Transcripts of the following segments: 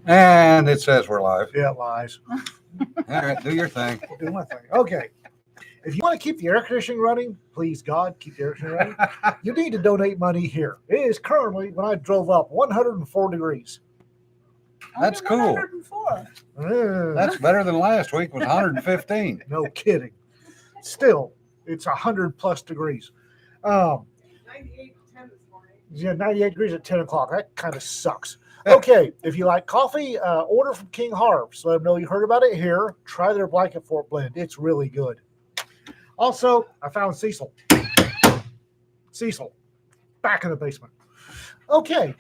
And it says we're live. Yeah, it lies. All right, do your thing. Do my thing. Okay. If you want to keep the air conditioning running, please God, keep the air conditioning running. You need to donate money here. It is currently, when I drove up, 104 degrees. That's cool. 104. That's better than last week was 115. No kidding. Still, it's 100 plus degrees. 98 to 10 this morning. Yeah, 98 degrees at 10 o'clock. That kind of sucks. Okay, if you like coffee, order from King Harv's. Let them know you heard about it here. Try their Blanket Fort blend. It's really good. Also, I found Cecil. Cecil, back in the basement. Okay.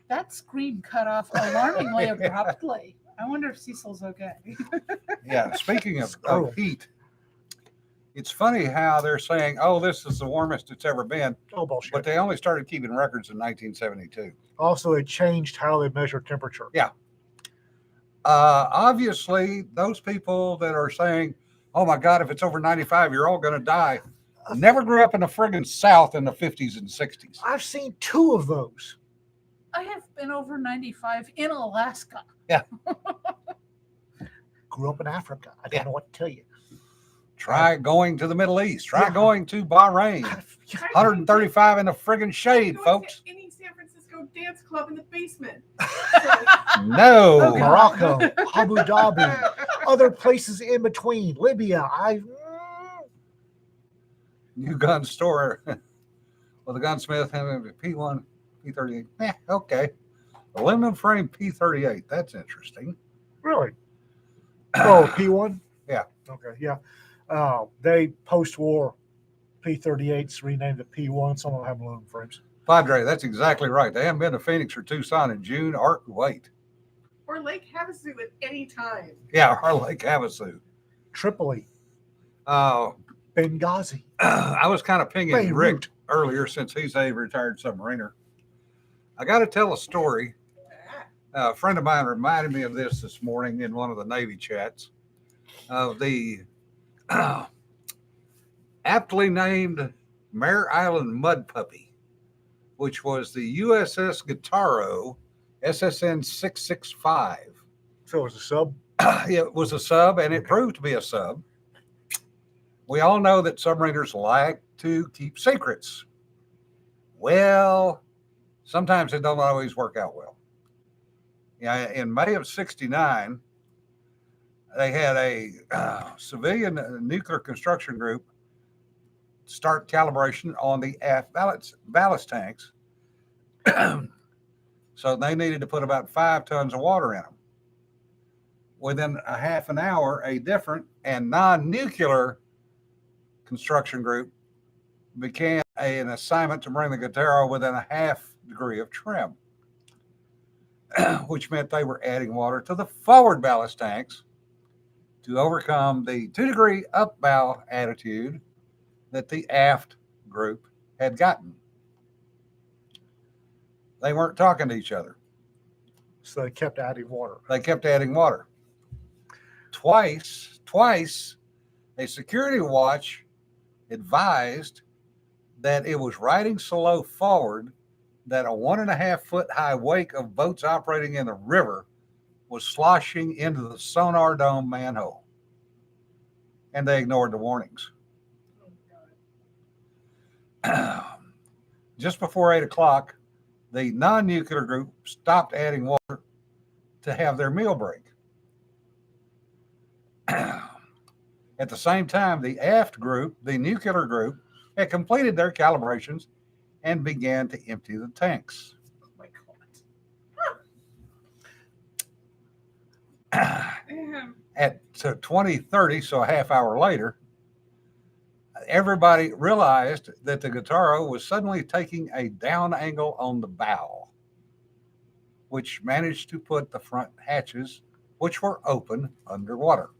That scream cut off alarmingly abruptly. I wonder if Cecil's okay. Yeah, speaking of heat, it's funny how they're saying, oh, this is the warmest it's ever been, Oh, bullshit. but they only started keeping records in 1972. Also, it changed how they measure temperature. Yeah. Obviously, those people that are saying, oh my God, if it's over 95, you're all going to die, never grew up in the friggin' South in the 50s and 60s. I've seen two of those. I have been over 95 in Alaska. Grew up in Africa. I don't know what to tell you. Try going to the Middle East. Try going to Bahrain. 135 in the friggin' shade, folks. To any San Francisco dance club in the basement. No. Morocco, Abu Dhabi, other places in between. Libya. New gun store. Well, the gunsmith having a P1, P38. Okay. Aluminum frame P38. That's interesting. Really? Oh, P1? Yeah. Okay, yeah. They post-war P38s renamed the P1. Some of them have aluminum frames. Padre, that's exactly right. They haven't been to Phoenix or Tucson in June or wait. Or Lake Havasu at any time. Yeah, or Lake Havasu. Tripoli, Uh, Benghazi. I was kind of pinging Beirut. Rick earlier since he's a retired submariner. I got to tell a story. A friend of mine reminded me of this morning in one of the Navy chats of the aptly named Mare Island Mud Puppy, which was the USS Guitarro SSN 665. So it was a sub? It was a sub, and it proved to be a sub. We all know that submariners like to keep secrets. Well, sometimes it don't always work out well. Yeah, in May of '69, they had a civilian nuclear construction group start calibration on the aft ballast tanks. So they needed to put about 5 tons of water in them. Within a half an hour, a different and non-nuclear construction group began an assignment to bring the Guitarro within a half degree of trim, which meant they were adding water to the forward ballast tanks to overcome the 2-degree up bow attitude that the aft group had gotten. They weren't talking to each other. So they kept adding water. They kept adding water. Twice, a security watch advised that it was riding so low forward that a 1.5 foot high wake of boats operating in the river was sloshing into the sonar dome manhole. And they ignored the warnings. Just before 8 o'clock, the non-nuclear group stopped adding water to have their meal break. At the same time, the aft group, the nuclear group, had completed their calibrations and began to empty the tanks. Oh my God. At 20:30, so a half hour later, everybody realized that the Guitarro was suddenly taking a down angle on the bow, which managed to put the front hatches, which were open, underwater.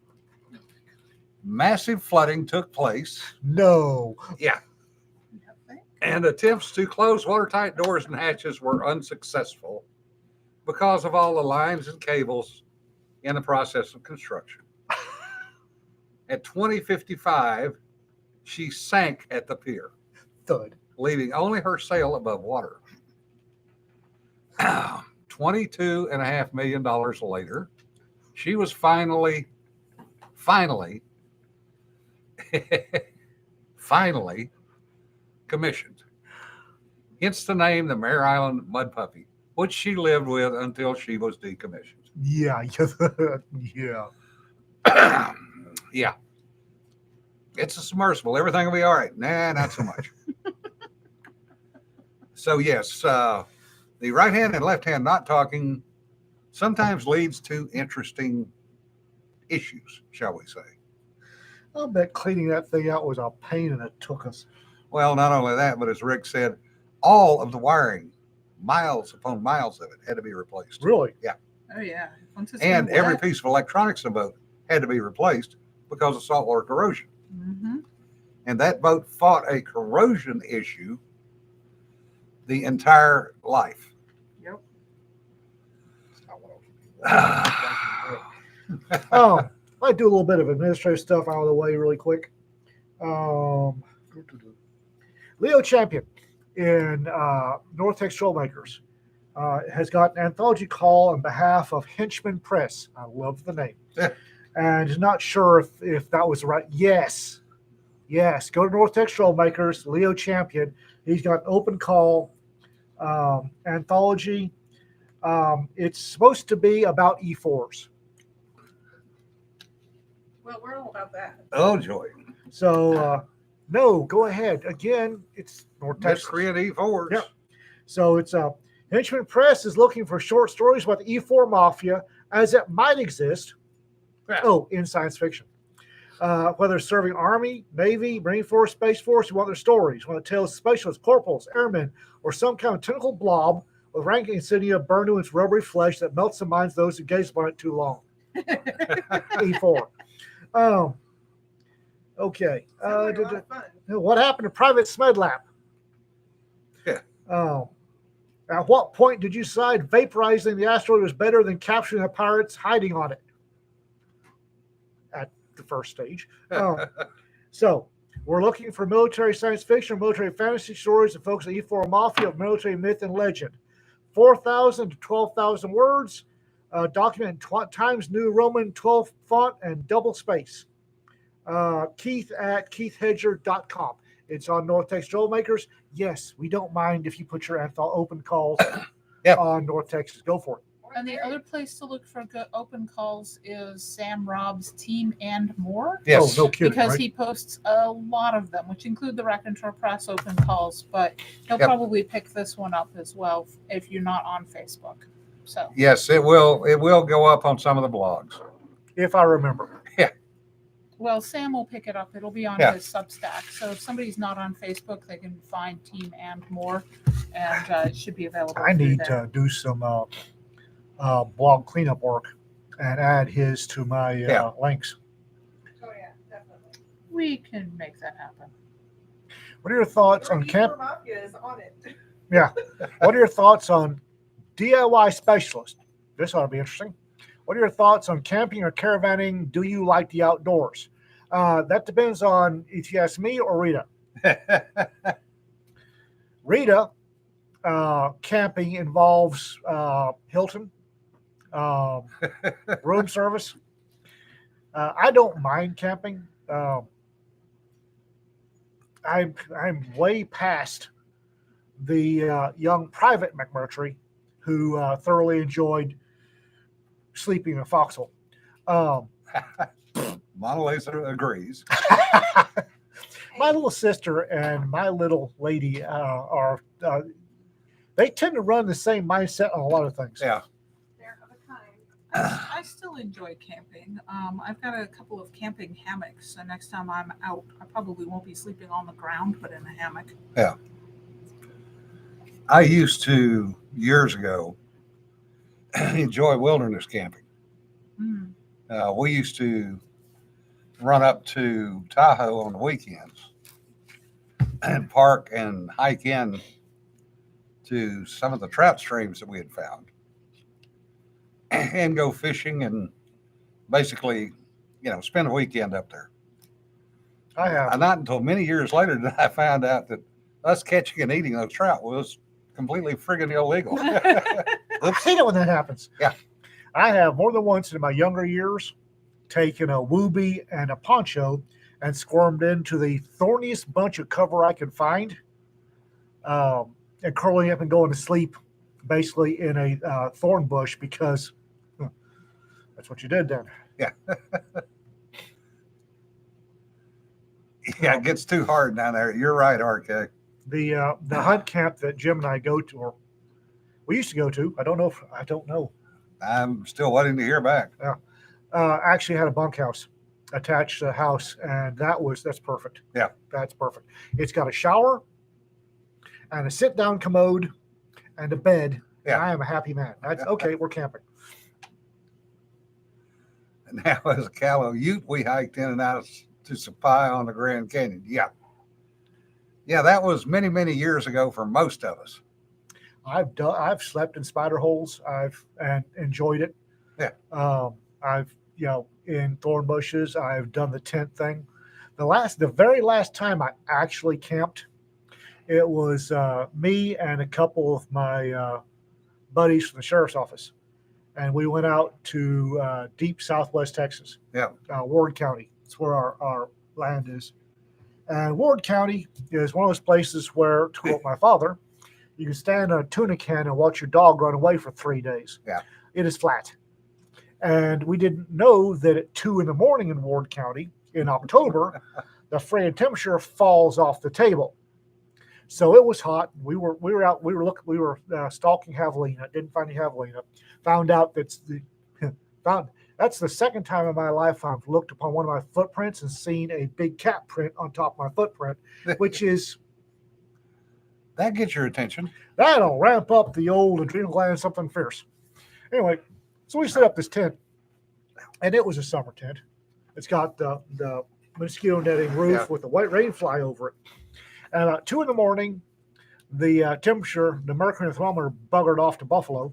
Massive flooding took place. No. Yeah. And attempts to close watertight doors and hatches were unsuccessful because of all the lines and cables in the process of construction. At 20:55, she sank at the pier, Thud. leaving only her sail above water. $22.5 million later, she was finally finally commissioned. Hence the name, the Mare Island Mud Puppy, which she lived with until she was decommissioned. Yeah, yeah. Yeah. It's a submersible. Everything will be all right. Nah, not so much. So, yes, the right hand and left hand not talking sometimes leads to interesting issues, shall we say. I'll bet cleaning that thing out was a pain and it took us. Well, not only that, but as Rick said, all of the wiring, miles upon miles of it, had to be replaced. Really? Oh yeah. Once it's And been every wet. piece of electronics in the boat had to be replaced because of saltwater corrosion. Mhm. And that boat fought a corrosion issue the entire life. Yep. I do a little bit of administrative stuff out of the way really quick. Leo Champion in North Texas Trollmakers has got an anthology call on behalf of Henchman Press. I love the name. And is not sure if that was right. Yes. Go to North Texas Trollmakers, Leo Champion. He's got an open call anthology. It's supposed to be about E4s. Well, we're all about that. Oh, joy. So, no, go ahead. Again, it's North Texas. Miscreant E4s. Yep. So it's Henchman Press is looking for short stories about the E4 mafia as it might exist. Yeah. Oh, in science fiction. Whether serving Army, Navy, Marine Force, Space Force, you want their stories. You want to tell specialists, corporals, airmen, or some kind of tentacle blob with rank insignia burned to its rubbery flesh that melts the minds of those who gaze upon it too long. E4. Okay. What happened to Private Smedlap? Yeah. At what point did you decide vaporizing the asteroid was better than capturing the pirates hiding on it? At the first stage. So we're looking for military science fiction or military fantasy stories that focus on E4 mafia of military myth and legend. 4,000 to 12,000 words. Document in Times New Roman 12 font and double space. Keith at keithhedger.com. It's on North Texas Trollmakers. Yes, we don't mind if you put your open calls on North Texas. Go for it. And the other place to look for open calls is Sam Robb's Team and More. Yes. Oh, no kidding. Because Right? he posts a lot of them, which include the Raconteur Press open calls, but he'll probably pick this one up as well if you're not on Facebook. So Yes, it will go up on some of the blogs. If I remember. well, Sam will pick it up. It'll be on Yeah. his Substack. So if somebody's not on Facebook, they can find Team and More, and it should be available. I through need there. to do some blog cleanup work and add his to my links. Oh yeah, definitely. We can make that happen. What are your thoughts on camp? Mafia is on it. Yeah. What are your thoughts on DIY specialist? This ought to be interesting. What are your thoughts on camping or caravanning? Do you like the outdoors? That depends on if you ask me or Rita. Rita, camping involves Hilton, room service. I don't mind camping. I'm way past the young Private McMurtry who thoroughly enjoyed sleeping in a foxhole. Mona Lisa agrees. My little sister and my little lady are they tend to run the same mindset on a lot of things. Yeah. They're of a kind. I still enjoy camping. I've got a couple of camping hammocks, so next time I'm out, I probably won't be sleeping on the ground, but in a hammock. I used to, years ago, enjoy wilderness camping. Mm. We used to run up to Tahoe on the weekends and park and hike in to some of the trout streams that we had found and go fishing and basically, spend a weekend up there. I have. And not until many years later did I find out that us catching and eating those trout was completely friggin' illegal. I hate it when that happens. Yeah. I have more than once in my younger years taken a whoopee and a poncho and squirmed into the thorniest bunch of cover I could find, and curling up and going to sleep basically in a thorn bush because that's what you did then. Yeah, it gets too hard down there. You're right, RK. The hunt camp that Jim and I go to, or we used to go to, I don't know. I'm still waiting to hear back. Actually had a bunkhouse attached to the house, and that's perfect. Yeah. That's perfect. It's got a shower and a sit-down commode and a bed. Yeah. And I am a happy man. That's okay. We're camping. And now, as a Callow Ute, we hiked in and out to Supply on the Grand Canyon. Yeah. Yeah, that was many, many years ago for most of us. I've slept in spider holes. And enjoyed it. Yeah. I've in thorn bushes. I've done the tent thing. The very last time I actually camped, it was me and a couple of my buddies from the sheriff's office, and we went out to deep southwest Texas. Yeah. Ward County. It's where our land is. And Ward County is one of those places where, to quote my father, you can stand on a tuna can and watch your dog run away for 3 days. Yeah. It is flat. And we didn't know that at 2 a.m. in Ward County in October, the frigid temperature falls off the table. So it was hot. We were out. We were stalking javelina. Didn't find any javelina. Found out that's the second time in my life I've looked upon one of my footprints and seen a big cat print on top of my footprint, which is That gets your attention. that'll ramp up the old adrenal gland something fierce. Anyway, so we set up this tent, and it was a summer tent. It's got the mosquito netting roof with the white rain fly over it. And about 2 a.m, the temperature, the mercury thermometer buggered off to Buffalo.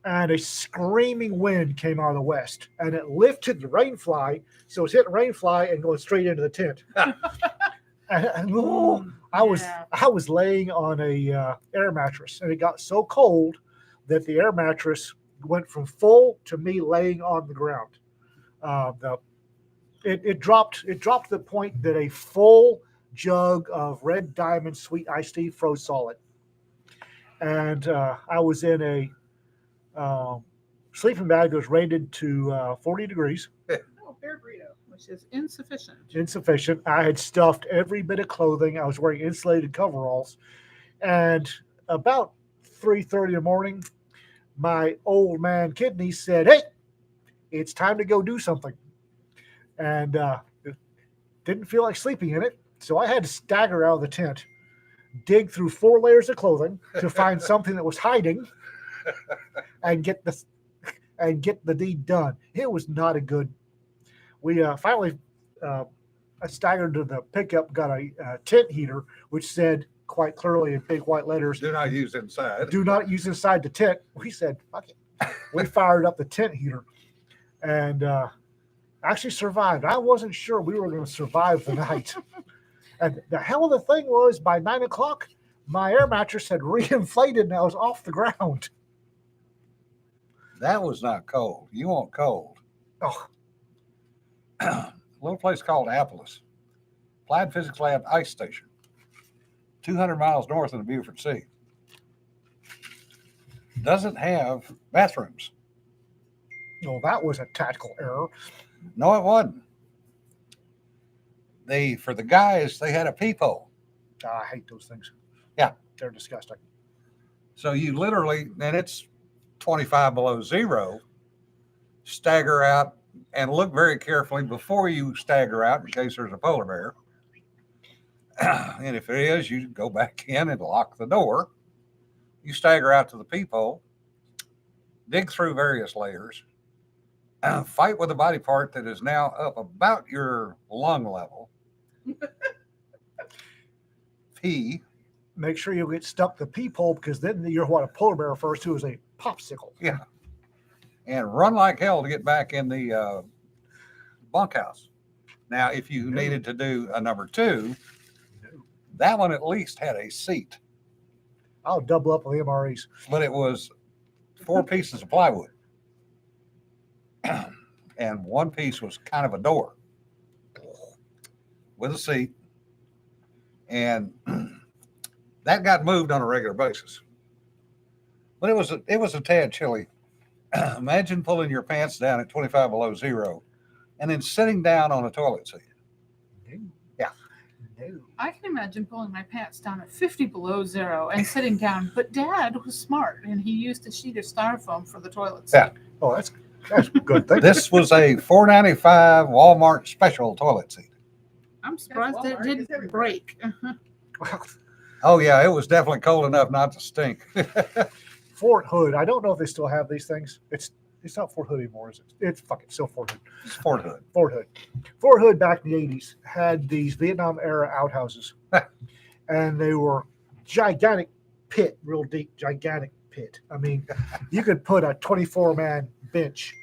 And a screaming wind came out of the west, and it lifted the rain fly, so it's hitting rain fly and going straight into the tent. I was laying on a air mattress, and it got so cold that the air mattress went from full to me laying on the ground. It dropped to the point that a full jug of Red Diamond sweet iced tea froze solid, and I was in a sleeping bag that was rated to 40 degrees. Oh, bear burrito, which is insufficient. Insufficient. I had stuffed every bit of clothing. I was wearing insulated coveralls, and about 3:30 in the morning, my old man kidney said, "Hey, it's time to go do something." And didn't feel like sleeping in it, so I had to stagger out of the tent, dig through 4 layers of clothing to find something that was hiding, and get the deed done. It was not a good. We finally I staggered to the pickup, got a tent heater, which said quite clearly in big white letters, Do not use inside. "Do not use inside the tent." We said, "Fuck it." We fired up the tent heater, and actually survived. I wasn't sure we were going to survive the night. And the hell of the thing was, by 9 o'clock, my air mattress had reinflated and I was off the ground. That was not cold. You want cold. Oh, A little place called Appalus, Applied Physics Lab Ice Station, 200 miles north of the Beaufort Sea. Doesn't have bathrooms. no, that was a tactical error. No, it wasn't. For the guys, they had a peephole. I hate those things. Yeah. They're disgusting. So you literally, and it's 25 below zero, stagger out and look very carefully before you stagger out in case there's a polar bear. And if there is, you go back in and lock the door. You stagger out to the peephole, dig through various layers, fight with a body part that is now up about your lung level. Pee. Make sure you get stuck the peephole, because then you're what a polar bear refers to as a popsicle. Yeah. And run like hell to get back in the bunkhouse. Now, if you needed to do a number 2, that one at least had a seat. I'll double up on the MREs. but it was 4 pieces of plywood. And one piece was kind of a door with a seat. And that got moved on a regular basis. But it was a tad chilly. Imagine pulling your pants down at 25 below zero and then sitting down on a toilet seat. Yeah. No. I can imagine pulling my pants down at 50 below zero and sitting down, but Dad was smart and he used a sheet of styrofoam for the toilet seat. Yeah. Oh, that's a good thing. This was a $4.95 Walmart special toilet seat. I'm surprised it Walmart. didn't Is it- break. Oh yeah, it was definitely cold enough not to stink. Fort Hood. I don't know if they still have these things. It's not Fort Hood anymore, is it? It's fucking still Fort Hood. It's Fort Hood. Fort Hood. Fort Hood back in the 80s had these Vietnam era outhouses. And they were gigantic pit, real deep, gigantic pit. I mean, you could put a 24-man bench,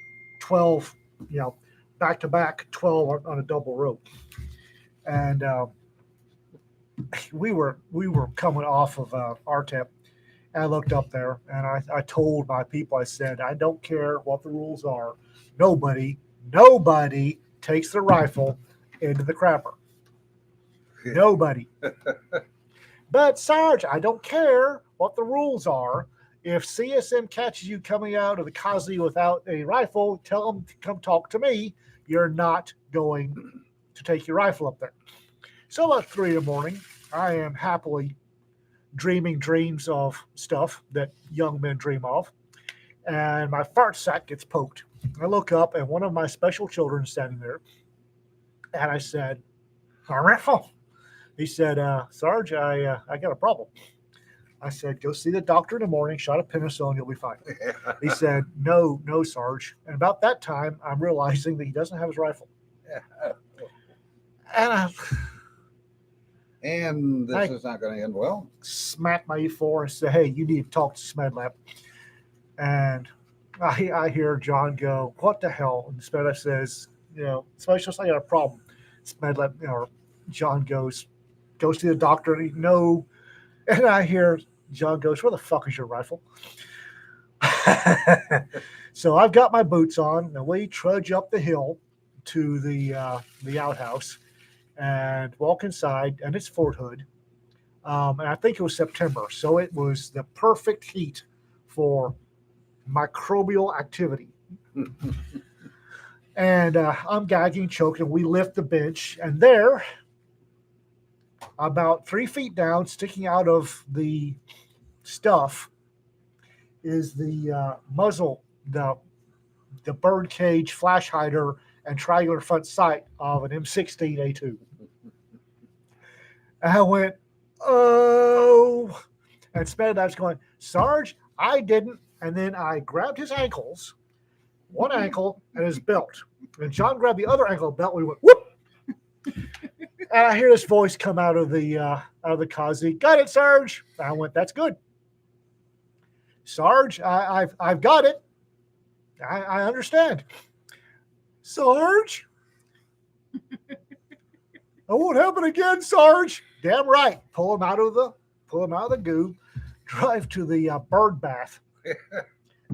12, back to back, 12 on a double rope. And we were coming off of RTEP. And I looked up there and I told my people, I said, I don't care what the rules are. Nobody takes the rifle into the crapper. Nobody. But Sarge, I don't care what the rules are. If CSM catches you coming out of the Kazi without a rifle, tell them to come talk to me. You're not going to take your rifle up there. So about 3 in the morning, I am happily dreaming dreams of stuff that young men dream of. And my fart sack gets poked. I look up and one of my special children is standing there. And I said, my rifle. He said, Sarge, I got a problem. I said, go see the doctor in the morning, shot of penicillin, you'll be fine. He said, no, Sarge. And about that time, I'm realizing that he doesn't have his rifle. And I And this is not going to end well. smack my E4 and say, hey, you need to talk to SmedLab. And I hear John go, what the hell? And SmedLab says, Specialist, I got a problem. SmedLab, or John goes to the doctor and no. And I hear John goes, where the fuck is your rifle? So I've got my boots on and we trudge up the hill to the outhouse and walk inside, and it's Fort Hood. And I think it was September, so it was the perfect heat for microbial activity. And I'm gagging, choking. We lift the bench, and there, about 3 feet down, sticking out of the stuff, is the muzzle, the bird cage flash hider and triangular front sight of an M16A2. And I went, oh. And SmedLab's going, Sarge, I didn't. And then I grabbed his ankles, one ankle and his belt. And John grabbed the other ankle belt. We went, whoop. And I hear this voice come out of the Kazi. Got it, Sarge. And I went, that's good. Sarge, I've got it. I understand. Sarge? It won't happen again, Sarge. Damn right. Pull him out of the goo, drive to the bird bath.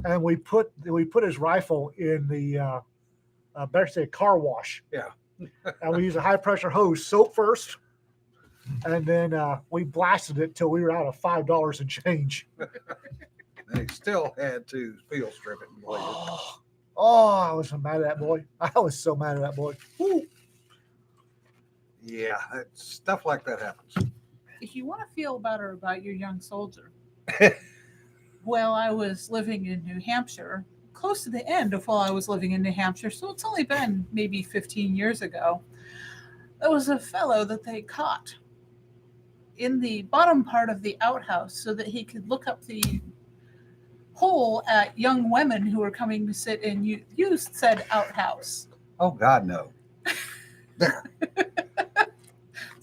And we put his rifle in the better say car wash. Yeah. And we use a high pressure hose, soap first, and then we blasted it till we were out of $5 and change. And he still had to field strip it and bleed it. Oh, I was so mad at that boy. I was so mad at that boy. Woo. Yeah, stuff like that happens. If you want to feel better about your young soldier, well, I was living in New Hampshire, close to the end of while I was living in New Hampshire, so it's only been maybe 15 years ago. There was a fellow that they caught in the bottom part of the outhouse so that he could look up the hole at young women who were coming to sit and use said outhouse. Oh, God, no.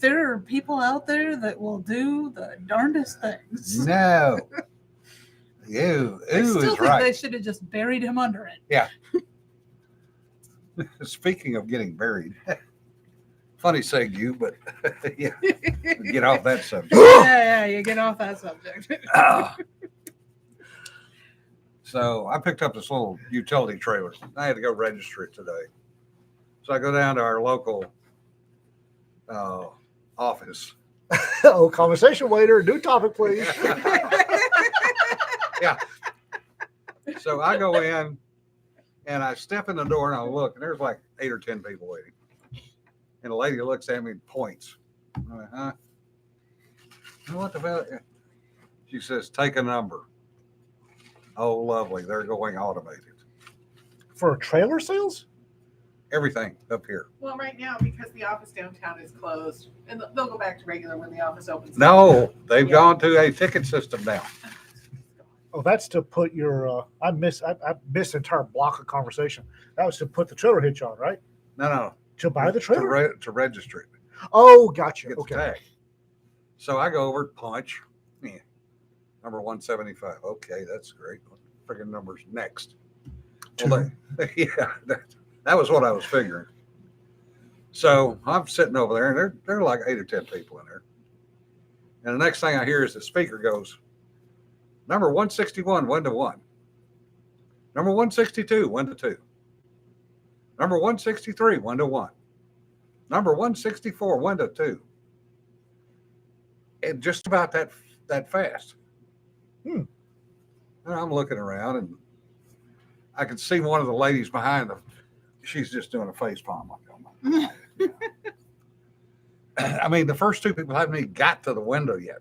There are people out there that will do the darndest things. No. You, I ooh still is think right. they should have just buried him under it. Speaking of getting buried, funny segue, but yeah, get off that subject. Yeah, you get off that subject. So I picked up this little utility trailer. I had to go register it today. So I go down to our local office. Oh, conversation waiter. New topic, please. Yeah. So I go in and I step in the door and I look, and there's like 8 or 10 people waiting. And the lady looks at me and points. I'm like, huh? What the hell? She says, take a number. Oh, lovely. They're going automated. For trailer sales? Everything up here. Well, right now, because the office downtown is closed, and they'll go back to regular when the office opens. No, they've Yeah. gone to a ticket system now. Oh, that's to put your. I missed an entire block of conversation. That was to put the trailer hitch on, right? No. To buy the trailer. To register it. Oh, gotcha. Get the Okay. tag. So I go over, punch. Yeah. Number 175. Okay, that's great. Friggin' numbers next. Well, yeah, that was what I was figuring. So I'm sitting over there, and there are like 8 or 10 people in there. And the next thing I hear is the speaker goes, number 161, 1 to 1. Number 162, 1 to 2. Number 163, 1 to 1. Number 164, 1 to 2. And just about that fast. And I'm looking around, and I can see one of the ladies behind them. She's just doing a face palm. Like, oh my God. I mean, the first 2 people haven't even got to the window yet.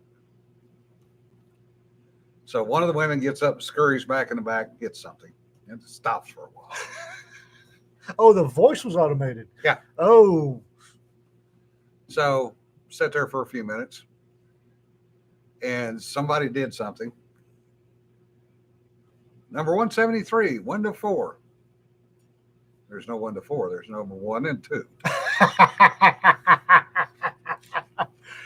So one of the women gets up, scurries back in the back, gets something, and stops for a while. Oh, the voice was automated. Yeah. Oh, So sat there for a few minutes, and somebody did something. Number 173, 1 to 4. There's no 1 to 4. There's number 1 and 2.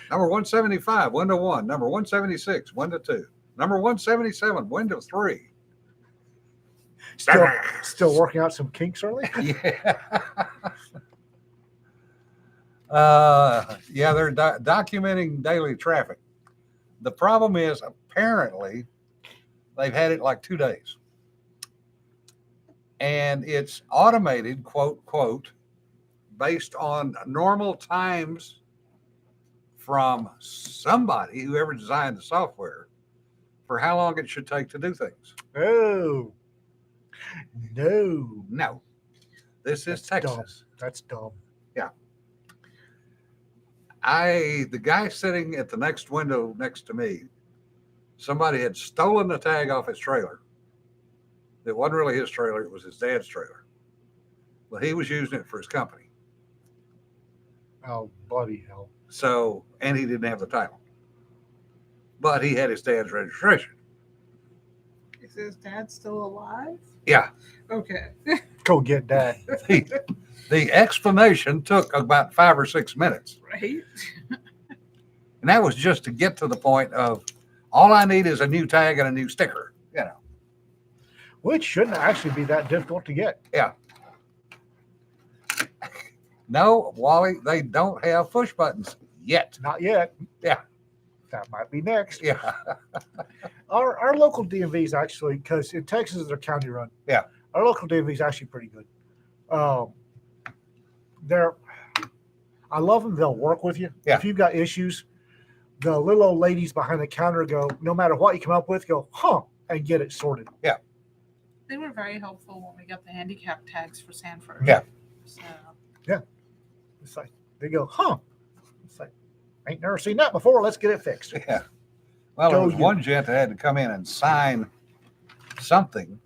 Number 175, 1 to 1. Number 176, 1 to 2. Number 177, 1 to 3. still working out some kinks early. Yeah. Yeah, they're documenting daily traffic. The problem is, apparently, they've had it like 2 days. And it's automated, quote, based on normal times from somebody, whoever designed the software, for how long it should take to do things. Oh, no. No. This is That's Texas. dumb. That's dumb. The guy sitting at the next window next to me, somebody had stolen the tag off his trailer. It wasn't really his trailer, it was his dad's trailer. But he was using it for his company. Oh, bloody hell. So, and he didn't have the title. But he had his dad's registration. Is his dad still alive? Yeah. Okay. Go get Dad. The explanation took about 5 or 6 minutes. Right? And that was just to get to the point of all I need is a new tag and a new sticker, you know. Which shouldn't actually be that difficult to get. No, Wally, they don't have push buttons yet. Not yet. Yeah. That might be next. Yeah. Our local DMV is actually, because in Texas they're county run. Yeah. Our local DMV is actually pretty good. I love them. They'll work with you. Yeah. If you've got issues, the little old ladies behind the counter go, no matter what you come up with, go, and get it sorted. They were very helpful when we got the handicap tags for Sanford. Yeah. So It's like, they go, It's like, ain't never seen that before. Let's get it fixed. Yeah. Well, there Go was you. one gent that had to come in and sign something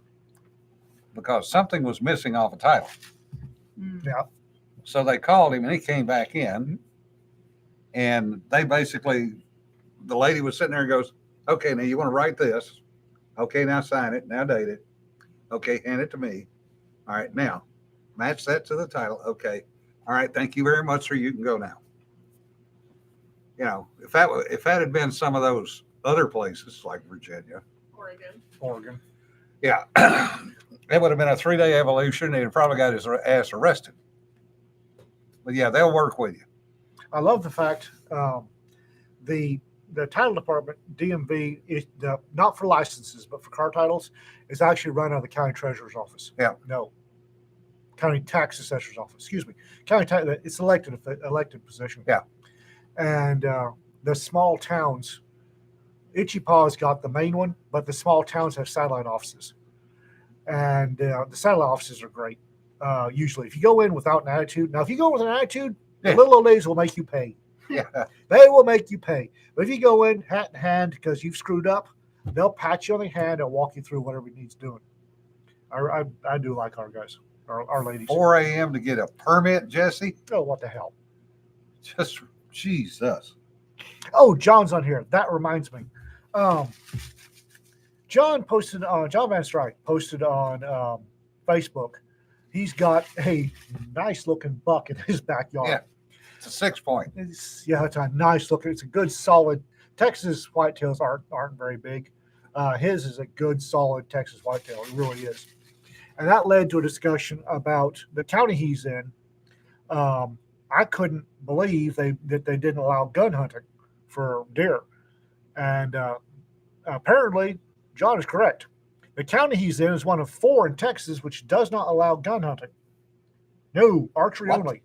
because something was missing off a title. Yeah. So they called him and he came back in, and they basically, the lady was sitting there and goes, okay, now you want to write this. Okay, now sign it. Now date it. Okay, hand it to me. All right, now match that to the title. Okay. All right, thank you very much, sir. You can go now. You know, if that had been some of those other places like Virginia, Oregon. yeah, it would have been a 3-day evolution. And he'd probably got his ass arrested. But yeah, they'll work with you. I love the fact the title department DMV is not for licenses but for car titles is actually run out of the county treasurer's office. Yeah. No. County tax assessor's office. Excuse me. It's elected position. Yeah. And the small towns, Itchy Paw's got the main one, but the small towns have satellite offices, and the satellite offices are great. Usually, if you go in without an attitude, now if you go with an attitude, Yeah. the little old ladies will make you pay. Yeah. They will make you pay. But if you go in hat in hand because you've screwed up, they'll pat you on the hand and walk you through whatever needs doing. I do like our guys, our ladies. 4 a.m. to get a permit, Jesse. Oh, what the hell? Just Jesus. Oh, John's on here. That reminds me. John Van Strike posted on Facebook. He's got a nice looking buck in his backyard. Yeah. It's a 6 point. It's a nice looking. It's a good solid. Texas whitetails aren't very big. His is a good solid Texas whitetail. It really is. And that led to a discussion about the county he's in. I couldn't believe that they didn't allow gun hunting for deer, and apparently John is correct. The county he's in is one of 4 in Texas which does not allow gun hunting. No, archery What? only.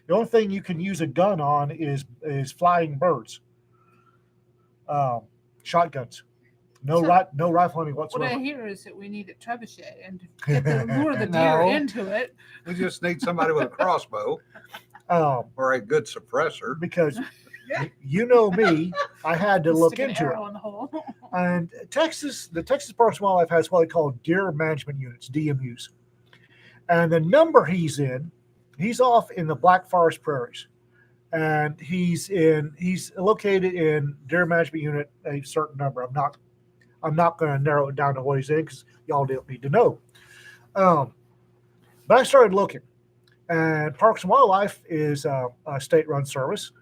The only thing you can use a gun on is flying birds, shotguns. No rifle hunting What whatsoever. I hear is that we need a trebuchet and to get lure the deer No. into it. We just need somebody with a crossbow or a good suppressor. Because you know me, I had to look Stick an into it. arrow in the hole. And the Texas Parks and Wildlife has what they call deer management units, DMUs. And the number he's off in the Black Forest Prairies. And he's located in deer management unit, a certain number. I'm not going to narrow it down to what he's in because y'all don't need to know. But I started looking, and Parks and Wildlife is a state-run service.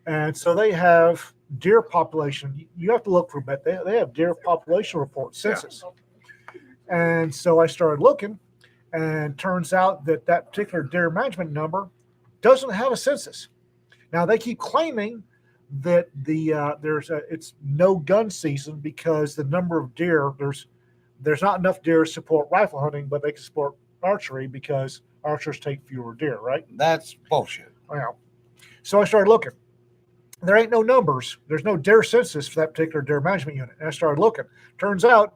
And so they have deer population. You have to look for a bit. They have deer population reports, census. And so I started looking, and turns out that particular deer management number doesn't have a census. Now they keep claiming that it's no gun season because the number of deer there's not enough deer to support rifle hunting, but they can support archery because archers take fewer deer, right? That's bullshit. Well, so I started looking. There ain't no numbers. There's no deer census for that particular deer management unit. And I started looking. Turns out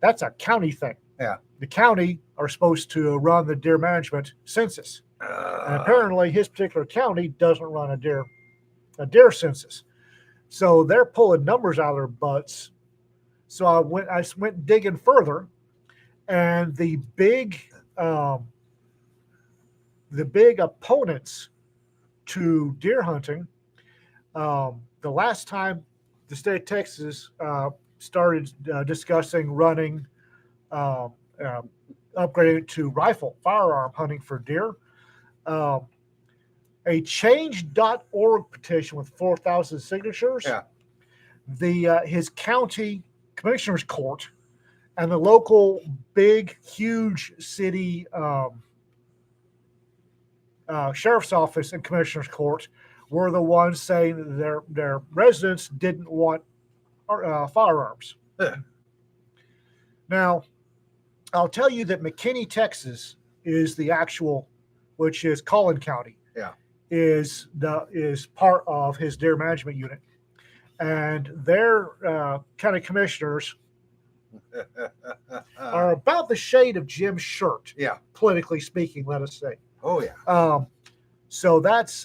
that's a county thing. Yeah. The county are supposed to run the deer management census. And apparently his particular county doesn't run a deer census. So they're pulling numbers out of their butts. So I went digging further, and the big opponents to deer hunting, the last time the state of Texas started discussing running upgraded to firearm hunting for deer, a change.org petition with 4,000 signatures. Yeah. His county commissioner's court and the local big, huge city sheriff's office and commissioner's court were the ones saying that their residents didn't want firearms. Yeah. Now, I'll tell you that McKinney, Texas, is the actual, which is Collin County. Yeah. Is part of his deer management unit, and their county commissioners are about the shade of Jim's shirt. Yeah. Politically speaking, let us say. Oh yeah. So that's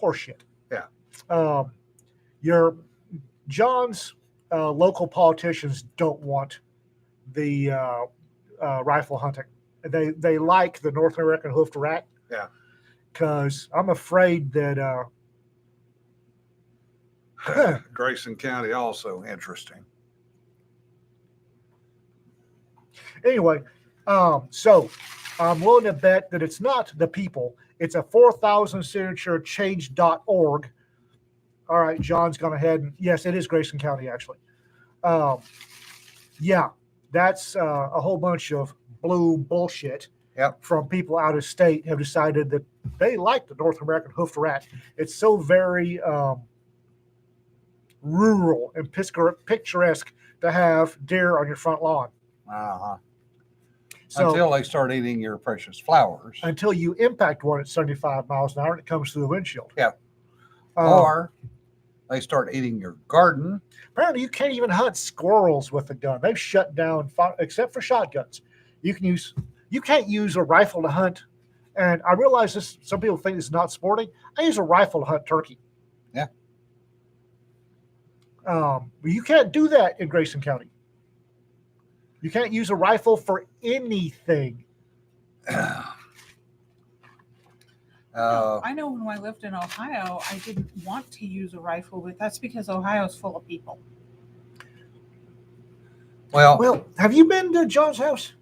horseshit. Yeah. Your John's local politicians don't want the rifle hunting. They like the North American hoofed rat. Yeah. Because I'm afraid that Grayson County also interesting. anyway, so I'm willing to bet that it's not the people. It's a 4,000 signature change.org. All right, John's gone ahead and yes, it is Grayson County actually. Yeah, that's a whole bunch of blue bullshit. Yep. from people out of state have decided that they like the North American hoofed rat. It's so very rural and picturesque to have deer on your front lawn. Uh-huh. So Until they start eating your precious flowers. until you impact one at 75 miles an hour and it comes through the windshield. Yeah. Uh, Or they start eating your garden. apparently, you can't even hunt squirrels with a gun. They've shut down, except for shotguns. You can't use a rifle to hunt. And I realize this. Some people think it's not sporting. I use a rifle to hunt turkey. Yeah. But you can't do that in Grayson County. You can't use a rifle for anything. I know when I lived in Ohio, I didn't want to use a rifle, but that's because Ohio's full of people. Well, Have you been to John's house?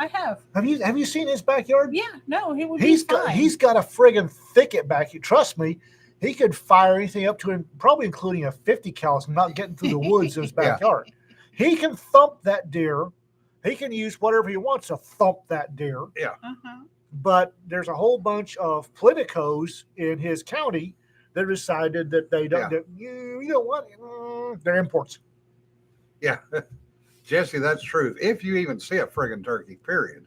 I have. Have you seen his backyard? Yeah, no, he would He's be fine. he's got a friggin' thicket back here. Trust me, he could fire anything up to him, probably including a 50 cal, and not getting through the woods in his Yeah. backyard. He can thump that deer. He can use whatever he wants to thump that deer. Uh-huh. But there's a whole bunch of politicos in his county that decided that they don't. Yeah. That, you know what? They're imports. yeah. Jesse, that's true. If you even see a friggin' turkey, period.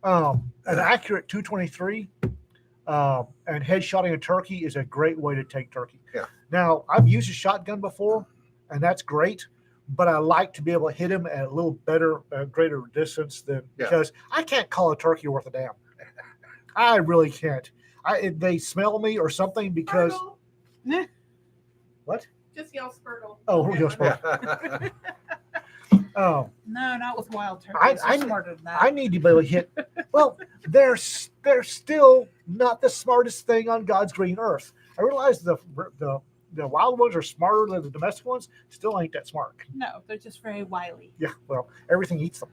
An accurate 223 and headshotting a turkey is a great way to take turkey. Yeah. Now, I've used a shotgun before, and that's great, but I like to be able to hit him at a little better, greater distance than because I can't call a turkey worth a damn. I really can't. They smell me or something because Spurtle. what? Just yell Spurtle. Oh, we'll Whatever. yell Yeah. Oh, No, not with wild I- turkeys. I- They're smarter than that. I need to be able to hit. Well, they're still not the smartest thing on God's green earth. I realize the wild ones are smarter than the domestic ones. Still ain't that smart. No, they're just very wily. Yeah, well, everything eats them.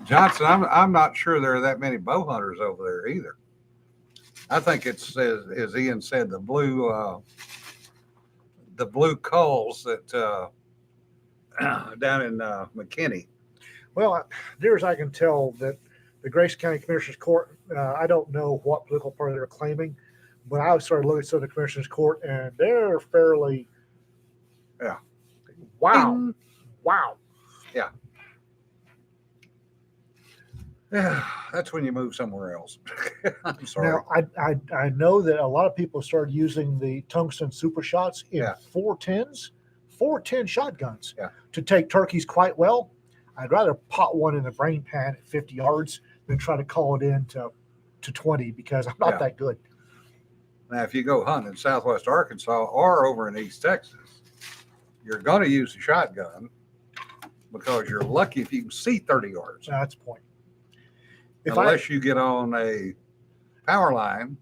Johnson, I'm not sure there are that many bow hunters over there either. I think it's as Ian said, the blue culls that down in McKinney. Well, near as I can tell, that the Grayson County Commissioners Court, I don't know what political party they're claiming, but I started looking at some of the Commissioners Court, and they're fairly. Yeah. Wow. Ding. Wow. Yeah, that's when you move somewhere else. I'm sorry. Now, I know that a lot of people started using the tungsten super shots in Yeah. 410 shotguns Yeah. to take turkeys quite well. I'd rather pot one in the brain pan at 50 yards than try to call it in to 20 because I'm not Yeah. that good. Now, if you go hunting in Southwest Arkansas or over in East Texas, you're going to use a shotgun because you're lucky if you can see 30 yards. That's the point. If Unless you get on a power line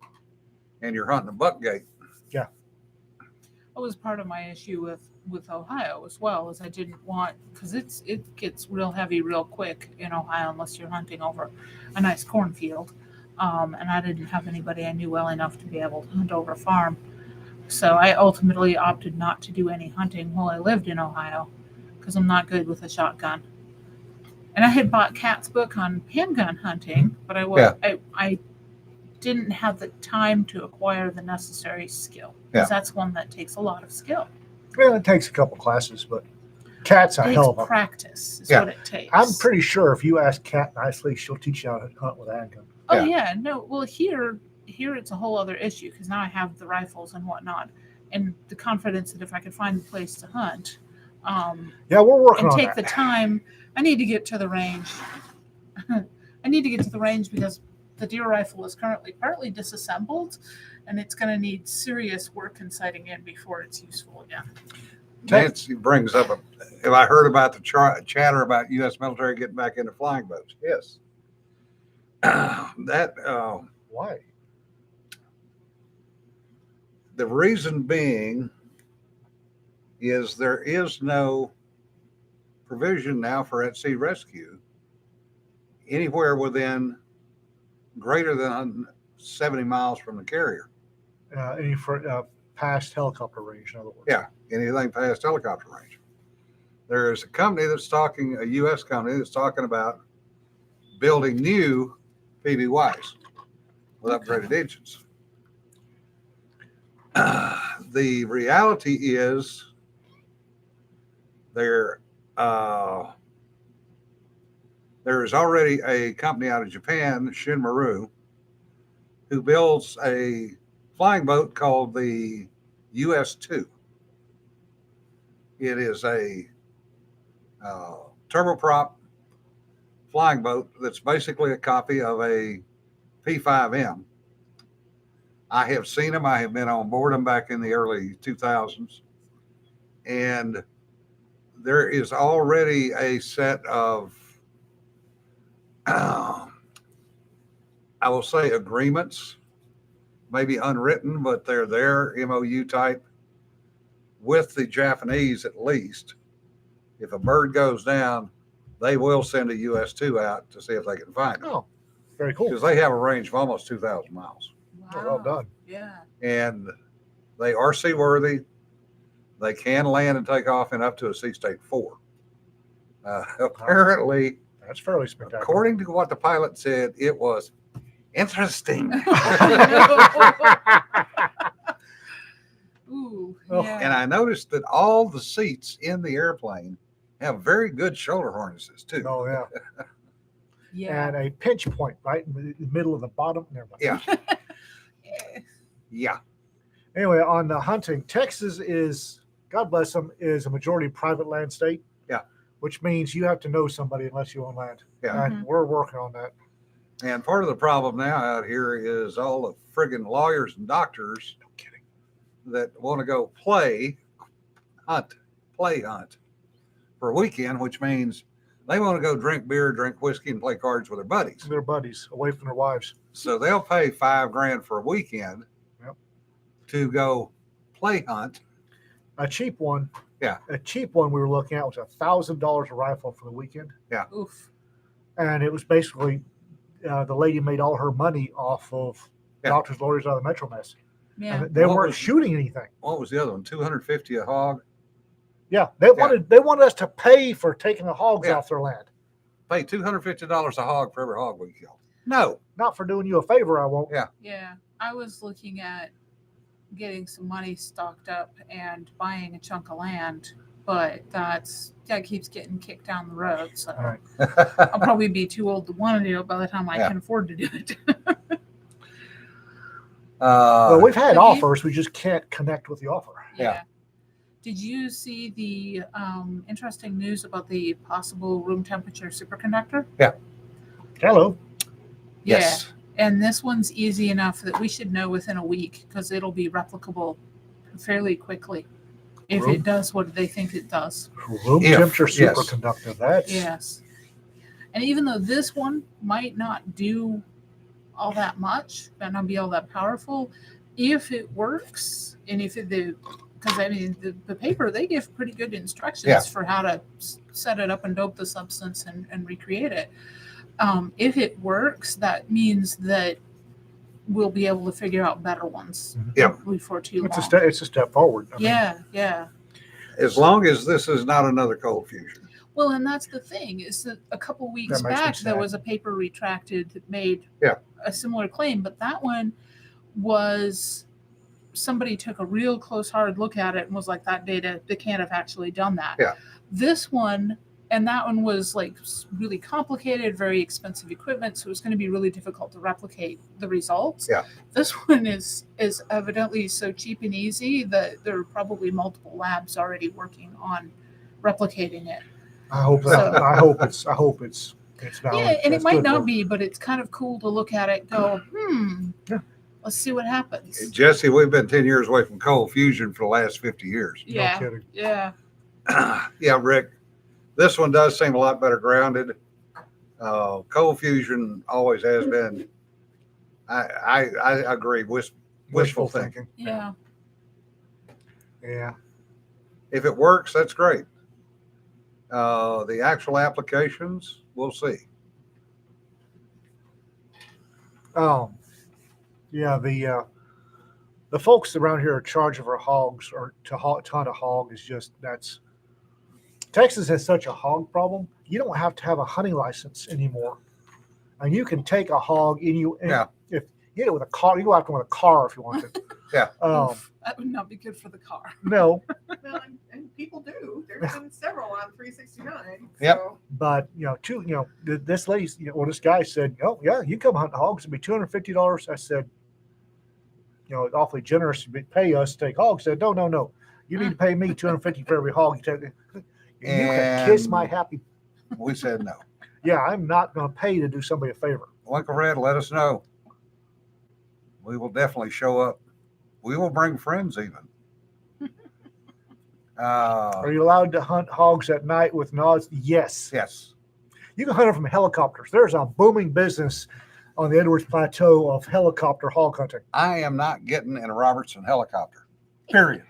and you're hunting a buck gate. That was part of my issue with Ohio as well, is I didn't want, because it gets real heavy real quick in Ohio unless you're hunting over a nice cornfield. And I didn't have anybody I knew well enough to be able to hunt over a farm. So I ultimately opted not to do any hunting while I lived in Ohio because I'm not good with a shotgun. And I had bought Kat's book on handgun hunting, but I didn't have the time to acquire the necessary skill. Because that's one that takes a lot of skill. well, it takes a couple classes, but Kat's a It hell of takes a. practice is Yeah. what it takes. I'm pretty sure if you ask Kat nicely, she'll teach you how to hunt with a handgun. Oh yeah, no. Well, here it's a whole other issue because now I have the rifles and whatnot, and the confidence that if I could find a place to hunt, Yeah, we're working and on take that. the time, I need to get to the range. I need to get to the range because the deer rifle is currently partly disassembled, and it's going to need serious work in sighting in before it's useful again. Nancy brings up have I heard about the chatter about U.S. military getting back into flying boats? Yes. Why? The reason being is there is no provision now for at sea rescue anywhere within greater than 70 miles from the carrier. Any for past helicopter range, in other words. Yeah, anything past helicopter range. There is a company that's talking, a U.S. company that's talking about building new PBYs with upgraded engines. The reality is there is already a company out of Japan, Shinmaru, who builds a flying boat called the US-2. It is a turboprop flying boat that's basically a copy of a P5M. I have seen them. I have been on board them back in the early 2000s. And there is already a set of, I will say, agreements, maybe unwritten, but they're there, MOU type, with the Japanese at least. If a bird goes down, they will send a US-2 out to see if they can find it. Oh, very cool. Because they have a range of almost 2,000 miles. Oh, well done. Yeah. And they are seaworthy. They can land and take off in up to a sea state 4. Apparently, That's fairly spectacular. according to what the pilot said, it was interesting. Ooh. Oh, Yeah. And I noticed that all the seats in the airplane have very good shoulder harnesses too. Oh, yeah. yeah. And a pinch point right in the middle of the bottom. Never mind. Yeah. Yeah. Anyway, on the hunting, Texas is, God bless them, is a majority private land state. Yeah. Which means you have to know somebody unless you own land. Yeah. And we're working on that. And part of the problem now out here is all the friggin' lawyers and doctors No kidding. that want to go play hunt for a weekend, which means they want to go drink beer, drink whiskey, and play cards with their buddies. Their buddies away from their wives. So they'll pay $5,000 for a weekend Yep. to go play hunt. A cheap one. Yeah. A cheap one we were looking at was $1,000 a rifle for the weekend. Oof. And it was basically the lady made all her money off of Yeah. doctors, lawyers out of the Metro Mess. Yeah. And they What weren't was- shooting anything. What was the other one? $250 a hog. Yeah, they wanted us to pay for taking the hogs Yeah. off their land. Pay $250 a hog for every hog we kill. No. Not for doing you a favor, I won't. Yeah. Yeah. I was looking at getting some money stocked up and buying a chunk of land, but that keeps getting kicked down the road. So All right. I'll probably be too old to want to do it by the time I Yeah. can afford to do it. Well, we've had Have you- offers, we just can't connect with the offer. Yeah. Did you see the interesting news about the possible room temperature superconductor? Hello. Yes. Yeah. And this one's easy enough that we should know within a week because it'll be replicable fairly quickly if Room- it does what they think it does. Room If, temperature yes. superconductor. That's Yes. And even though this one might not do all that much, might not be all that powerful, if it works and if it, because I mean, the paper, they give pretty good instructions Yeah. for how to set it up and dope the substance and recreate it. If it works, that means that we'll be able to figure out better ones Yeah. before too it's long. a step forward. I mean, Yeah. As long as this is not another cold fusion. Well, and that's the thing is that a couple weeks That makes me back there sad. was a paper retracted that made Yeah. a similar claim, but that one was somebody took a real close hard look at it and was like, that data, they can't have actually done that. Yeah. This one, and that one was like really complicated, very expensive equipment, so it's going to be really difficult to replicate the results. Yeah. This one is evidently so cheap and easy that there are probably multiple labs already working on replicating it. I hope So- I hope it's valid. Yeah, and it That's might good not work. be, but it's kind of cool to look at it, go, Yeah. let's see what happens. Jesse, we've been 10 years away from cold fusion for the last 50 years. No Yeah, kidding. yeah, Yeah, Rick, this one does seem a lot better grounded. Cold fusion always has been, I agree, wishful thinking. yeah. Yeah. If it works, that's great. The actual applications, we'll see. Yeah, the folks around here are charged for hogs or to hunt a hog is just Texas has such a hog problem. You don't have to have a hunting license anymore and you can take a hog and Yeah. if you get it with a car, you go after with a car if you want to. Yeah. Oof, that would not be good for the car. No, Well, and people do. There's been several on 369. Yep. So but this lady, this guy said, oh yeah, you come hunt hogs, it'll be $250. I said, awfully generous to pay us to take hogs. Said, no, you need to pay me $250 for every hog you take. You can kiss my happy. We said no. Yeah, I'm not going to pay to do somebody a favor. Uncle Red, let us know. We will definitely show up. We will bring friends even. Are you allowed to hunt hogs at night with nods? Yes. Yes. You can hunt them from helicopters. There's a booming business on the Edwards Plateau of helicopter hog hunting. I am not getting in a Robertson helicopter. Period.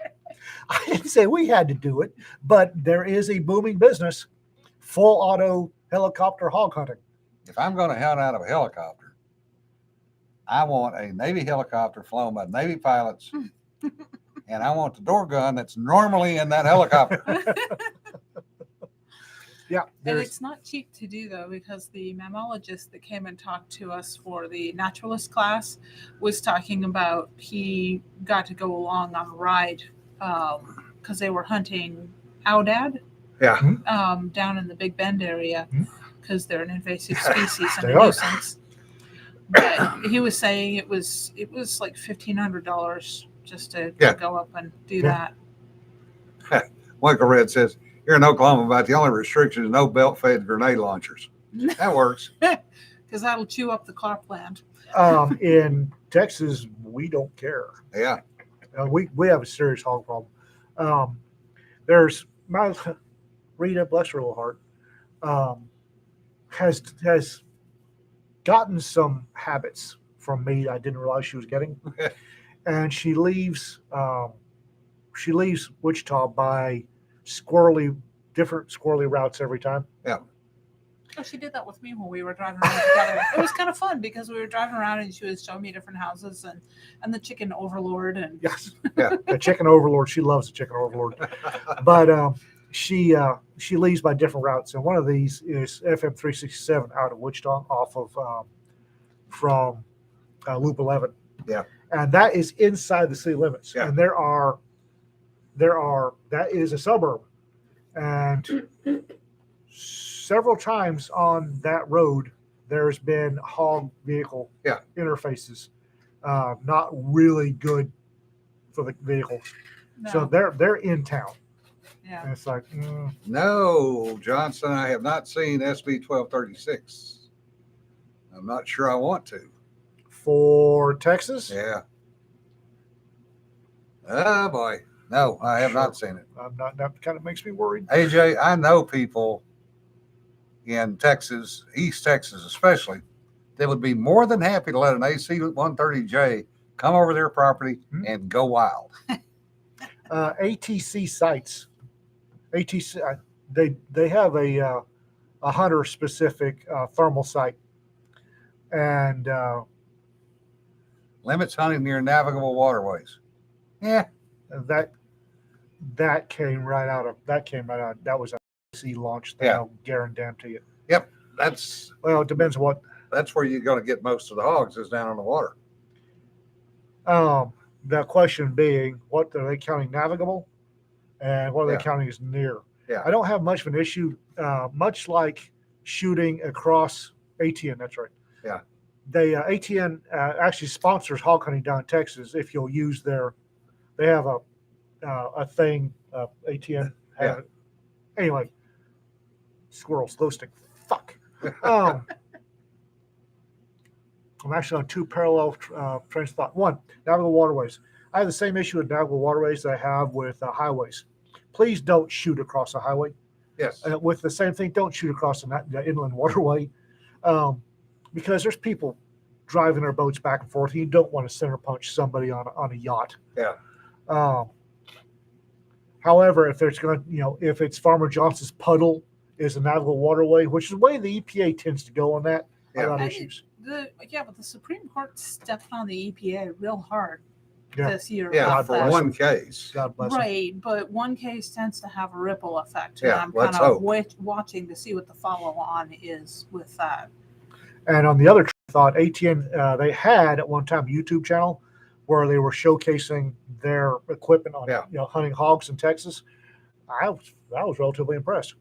I didn't say we had to do it, but there is a booming business, full auto helicopter hog hunting. If I'm going to hunt out of a helicopter, I want a Navy helicopter flown by Navy pilots, and I want the door gun that's normally in that helicopter. Yeah, And it's not cheap to do though, because the mammologist that came and talked to us for the naturalist class was talking about he got to go along on a ride because they were hunting Aoudad Yeah. down in the Big Bend area Mhm. because they're an invasive species and They a are. nuisance. But he was saying it was like $1,500 just to Yeah. go up and do Yeah. that. Michael Red says, here in Oklahoma, about the only restriction is no belt-fed grenade launchers. That works. Because that'll chew up the cropland. In Texas, we don't care. Yeah. We have a serious hog problem. There's my Rita, bless her little heart, has gotten some habits from me I didn't realize she was getting, and she leaves Wichita by different squirrely routes every time. Oh, she did that with me when we were driving around together. It was kind of fun because we were driving around and she was showing me different houses and the chicken overlord and Yes, Yeah. the chicken overlord. She loves the chicken overlord, but she leaves by different routes, and one of these is FM 367 out of Wichita, off of from Loop 11. Yeah. And that is inside the city limits, Yeah. and that is a suburb, and several times on that road there's been hog vehicle interfaces, not really good for the vehicles. So they're in town. yeah. And it's like, No, Johnson, I have not seen SB 1236. I'm not sure I want to. for Texas, Yeah. Oh, boy. No, I have not seen it. I'm not. That kind of makes me worried. AJ, I know people in Texas, East Texas especially, that would be more than happy to let an AC 130J come over their property and go wild. ATC sites, ATC, they have a hunter specific thermal site, and Limits hunting near navigable waterways. Yeah. that came right out of that was a AC launch thing. Yeah. I'll guarantee you. That's Well, it depends on what. that's where you're going to get most of the hogs is down on the water. The question being, what are they counting navigable, and what are Yeah. they counting as near? Yeah. I don't have much of an issue. Much like shooting across ATN. That's right. Yeah. They ATN actually sponsors hog hunting down in Texas. If you'll use they have a thing. ATN. Yeah. Anyway, squirrels, glow stick. Fuck. I'm actually on two parallel trains of thought. One, navigable waterways. I have the same issue with navigable waterways that I have with highways. Please don't shoot across a highway. Yes. With the same thing, don't shoot across the inland waterway, because there's people driving their boats back and forth. You don't want to center punch somebody on a yacht. Yeah. However, if there's going to, if it's Farmer Johnson's puddle is a navigable waterway, which is the way the EPA tends to go on that, Yeah. I got I- issues. But the Supreme Court stepped on the EPA real hard Yeah. this year. Yeah, about for bless that. one case. God bless 'em. Right, but one case tends to have a ripple effect. Yeah, and I'm let's kind of hope. watching to see what the follow on is with that. And on the other thought, ATN, they had at one time a YouTube channel where they were showcasing their equipment on hunting hogs in Texas. I was relatively impressed.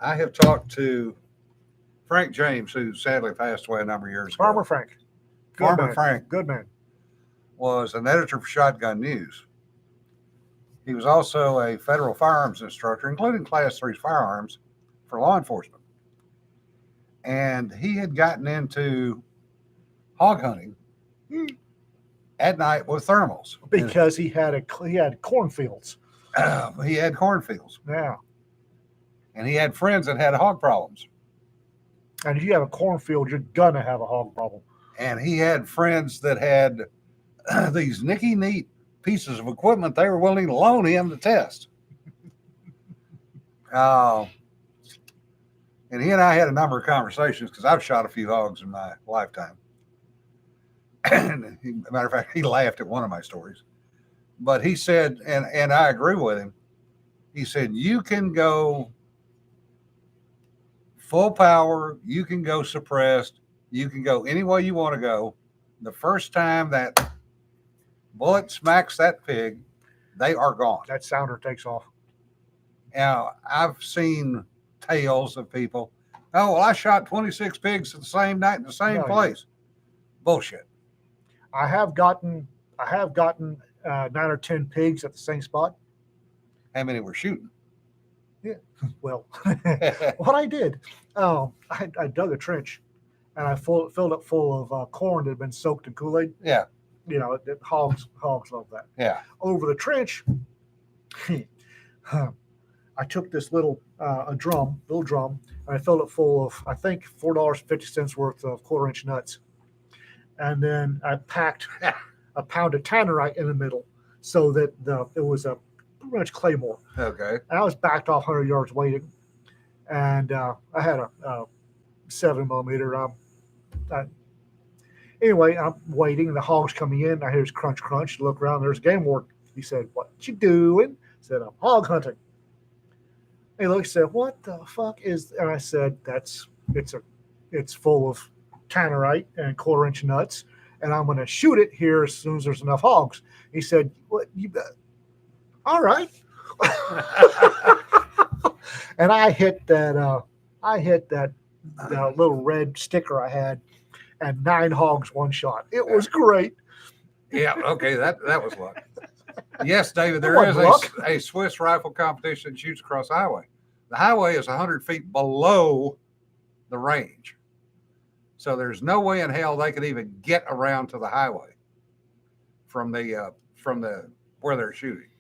I have talked to Frank James, who sadly passed away a number of years ago. Farmer Frank. Farmer Frank Good man. was an editor for Shotgun News. He was also a federal firearms instructor, including Class 3 firearms for law enforcement. And he had gotten into hog hunting at night with thermals. Because he had cornfields. He had cornfields. Yeah. And he had friends that had hog problems. And if you have a cornfield, you're gonna have a hog problem. And he had friends that had these nicky neat pieces of equipment they were willing to loan him to test. And he and I had a number of conversations because I've shot a few hogs in my lifetime. And matter of fact, he laughed at one of my stories. But he said, and I agree with him, he said, you can go full power, you can go suppressed, you can go any way you want to go. The first time that bullet smacks that pig, they are gone. That sounder takes off. Now, I've seen tales of people, oh, well, I shot 26 pigs at the same night in the same place. Bullshit. I have gotten 9 or 10 pigs at the same spot. How many were shooting? Yeah. Well, what I did, I dug a trench and I filled it full of corn that had been soaked in Kool-Aid. Yeah. You know, hogs love that. Yeah. Over the trench, I took this little drum, and I filled it full of, I think, $4.50 worth of 1/4-inch nuts. And then I packed a pound of tannerite in the middle so that it was a pretty much claymore. Okay. And I was backed off 100 yards waiting. And I had a 7mm. Anyway, I'm waiting. The hog's coming in. I hear his crunch, crunch. Look around. There's a game warden. He said, "What you doing?" I said, "I'm hog hunting." He looked. Said, "What the fuck is?" And I said, "It's full of tannerite and 1/4-inch nuts, and I'm going to shoot it here as soon as there's enough hogs." He said, "What you bet?" All right. And I hit that little red sticker I had, and 9 hogs, 1 shot. It was great. Yeah. Okay. That was luck. Yes, David. There is a Swiss rifle competition that shoots across the highway. The highway is 100 feet below the range, so there's no way in hell they could even get around to the highway from the where they're shooting.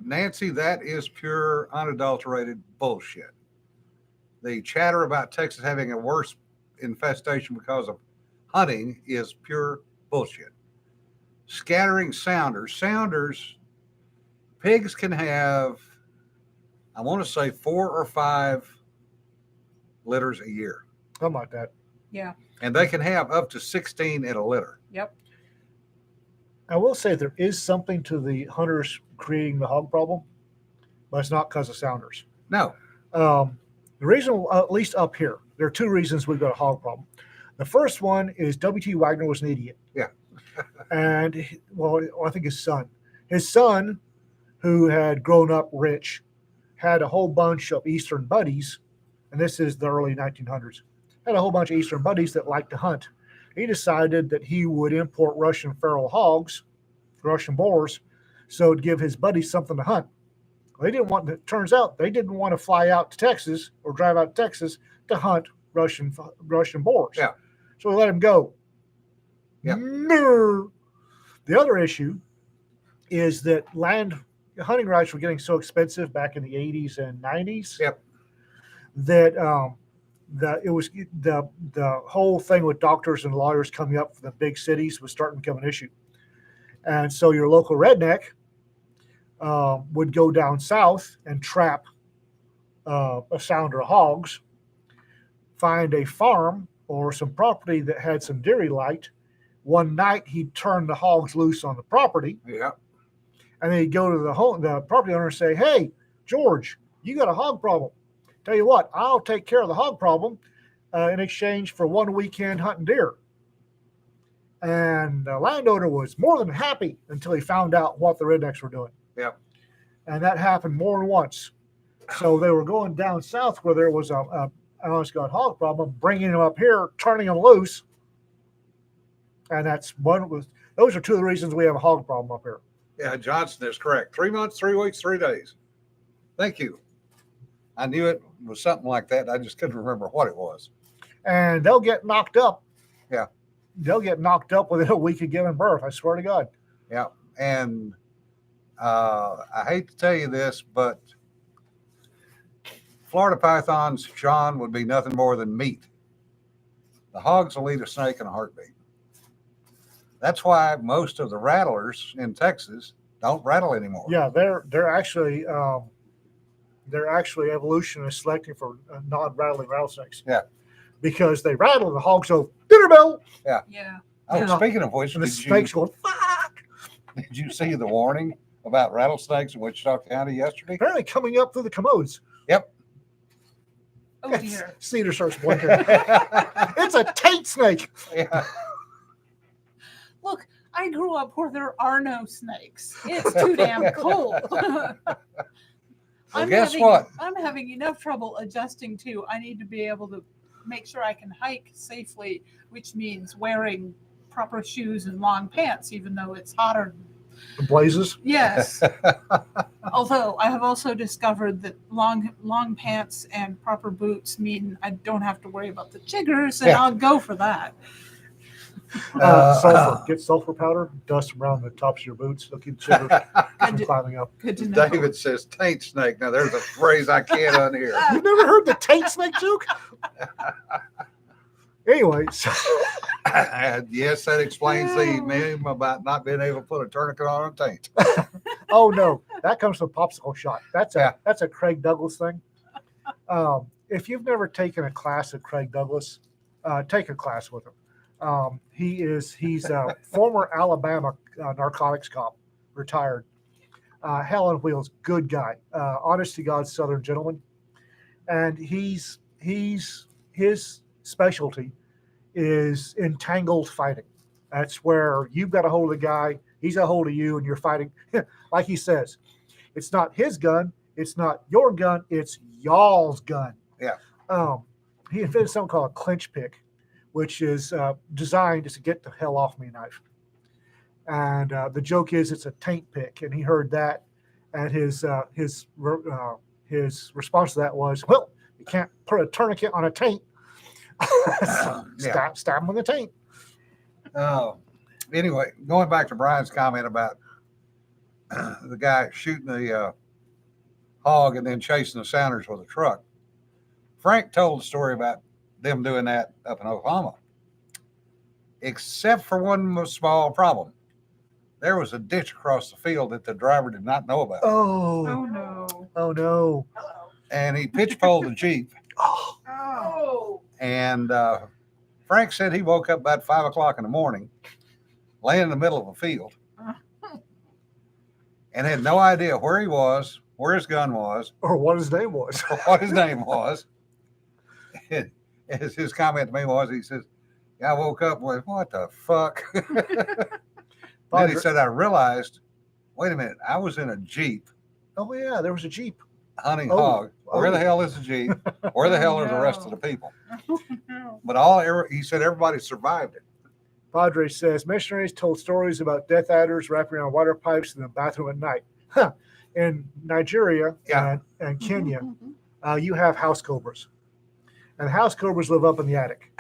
Nancy, that is pure unadulterated bullshit. The chatter about Texas having a worse infestation because of hunting is pure bullshit. Scattering sounders, pigs can have, I want to say 4 or 5 litters a year. Something like that. Yeah. And they can have up to 16 in a litter. Yep. I will say there is something to the hunters creating the hog problem, but it's not because of sounders. No. The reason, at least up here, there are 2 reasons we've got a hog problem. The first one is W.T. Wagner was an idiot. Yeah. And, I think his son, who had grown up rich, had a whole bunch of Eastern buddies, and this is the early 1900s, had a whole bunch of Eastern buddies that liked to hunt. He decided that he would import Russian feral hogs, Russian boars, so it'd give his buddies something to hunt. It turns out they didn't want to fly out to Texas or drive out to Texas to hunt Russian boars. Yeah. So we let him go. Yeah. No. The other issue is that hunting rights were getting so expensive back in the 80s and 90s. Yep. That the whole thing with doctors and lawyers coming up from the big cities was starting to become an issue. And so your local redneck would go down south and trap a sounder of hogs, find a farm or some property that had some dairy light. One night he'd turn the hogs loose on the property. Yeah. And then he'd go to the property owner and say, "Hey, George, you got a hog problem." Tell you what, I'll take care of the hog problem in exchange for one weekend hunting deer. And the landowner was more than happy until he found out what the rednecks were doing. Yep. And that happened more than once. So they were going down south where there was a honest God hog problem, bringing them up here, turning them loose. And those are two of the reasons we have a hog problem up here. Yeah, Johnson is correct. 3 months, 3 weeks, 3 days. Thank you. I knew it was something like that. I just couldn't remember what it was. And they'll get knocked up. Yeah. They'll get knocked up within a week of giving birth. I swear to God. Yeah. And I hate to tell you this, but Florida pythons, Sean, would be nothing more than meat. The hogs will eat a snake in a heartbeat. That's why most of the rattlers in Texas don't rattle anymore. Yeah, they're actually evolutionists selecting for non-rattling rattlesnakes. Yeah. Because they rattle and the hogs go dinner bell, Yeah. Oh, Yeah. speaking of which, and the did snakes go fuck. did you see the warning about rattlesnakes in Wichita County yesterday? Apparently coming up through the commodes. Oh dear. Cedar starts blinking. It's a taint snake. Yeah. Look, I grew up where there are no snakes. It's too damn cold. Well, guess what? I'm having enough trouble adjusting to. I need to be able to make sure I can hike safely, which means wearing proper shoes and long pants, even though it's hotter. The blazes. Yes. Although I have also discovered that long pants and proper boots mean I don't have to worry about the chiggers, and Yeah. I'll go for that. Sulfur. Get sulfur powder, dust them around the tops of your boots. They'll keep chiggers from Good to, climbing up. good to know. David says taint snake. Now there's a phrase I can't unhear. You've never heard the taint snake joke? Anyway, so Yes, that explains the meme about not being able to put a tourniquet on a taint. oh no, that comes from popsicle shot. That's Yeah. a Craig Douglas thing. If you've never taken a class of Craig Douglas, take a class with him. He's a former Alabama narcotics cop, retired. Hell on wheels, good guy, honest to God Southern gentleman, and his specialty is entangled fighting. That's where you've got a hold of the guy, he's got a hold of you, and you're fighting. Like he says, it's not his gun, it's not your gun, it's y'all's gun. Yeah. He invented something called a clinch pick, which is designed to get the hell off me knife. And the joke is it's a taint pick, and he heard that, and his response to that was, "Well, you can't put a tourniquet on a taint." Yeah. Stab him on the taint. Anyway, going back to Brian's comment about the guy shooting the hog and then chasing the sounders with a truck. Frank told the story about them doing that up in Oklahoma, except for one small problem. There was a ditch across the field that the driver did not know about. Oh Oh, no. oh no. And he pitch poled the Jeep. Oh, Oh. And Frank said he woke up about 5 o'clock in the morning, laying in the middle of a field, and had no idea where he was, where his gun was, or what his name was. or what his name was. And his comment to me was, he says, "Yeah, I woke up with, what the fuck?" Then he said, "I realized, wait a minute, I was in a Jeep Oh yeah, there was a Jeep. hunting Oh, hog. Where oh. the hell is the Jeep? Where the hell are the rest of the people?" But he said everybody survived it. Padre says missionaries told stories about death adders wrapping around water pipes in the bathroom at night. Huh. In Nigeria Yeah. and Kenya, you have house cobras, and house cobras live up in the attic.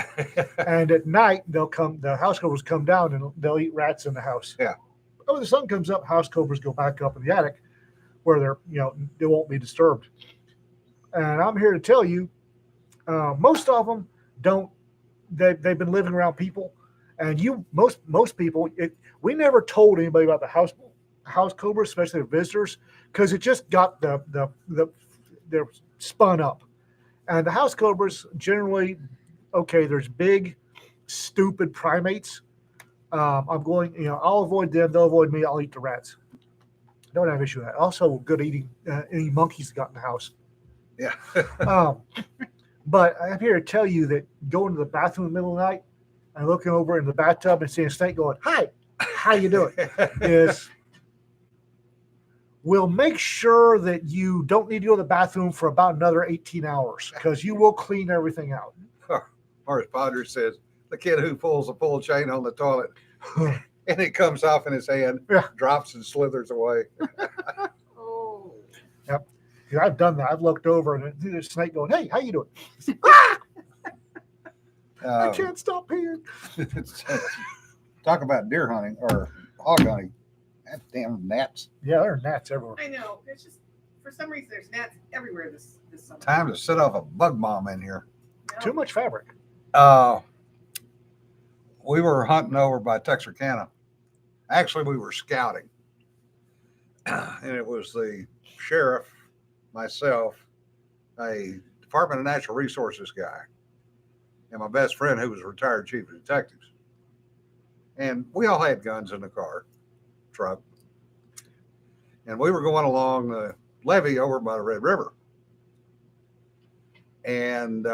And at night, the house cobras come down and they'll eat rats in the house. Yeah. But when the sun comes up, house cobras go back up in the attic where they won't be disturbed. And I'm here to tell you, most of them don't. They've been living around people, and most people. We never told anybody about the house cobras, especially the visitors, because it just got they're spun up. And the house cobras generally, okay, there's big, stupid primates. I'll avoid them. They'll avoid me. I'll eat the rats. Don't have an issue with that. Also, good eating any monkeys that got in the house. Yeah. But I'm here to tell you that going to the bathroom in the middle of the night and looking over in the bathtub and seeing a snake going, "Hi, how you doing?" is will make sure that you don't need to go to the bathroom for about another 18 hours because you will clean everything out. Or as Padre says, the kid who pulls a pull chain on the toilet and it comes off in his hand, Yeah. drops and slithers away. Oh. Yep. Yeah, I've done that. I've looked over and there's a snake going, "Hey, how you doing?" I can't stop peeing. Talk about deer hunting or hog hunting. That damn gnats. Yeah, there are gnats everywhere. I know. It's just for some reason there's gnats everywhere this summer. Time to set off a bug bomb in here. No. Too much fabric. We were hunting over by Texarkana. Actually, we were scouting. And it was the sheriff, myself, a Department of Natural Resources guy, and my best friend who was a retired chief of detectives. And we all had guns in the truck. And we were going along the levee over by the Red River. And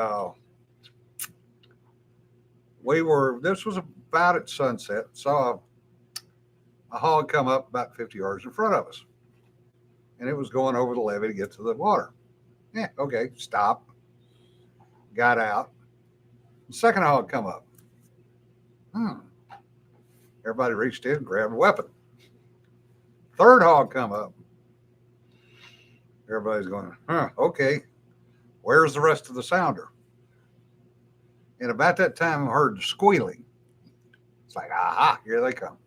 this was about at sunset, saw a hog come up about 50 yards in front of us. And it was going over the levee to get to the water. Yeah, okay, stop. Got out. The second hog come up. Everybody reached in, grabbed a weapon. Third hog come up. Everybody's going, okay, where's the rest of the sounder? And about that time, I heard squealing. It's like, aha, here they come.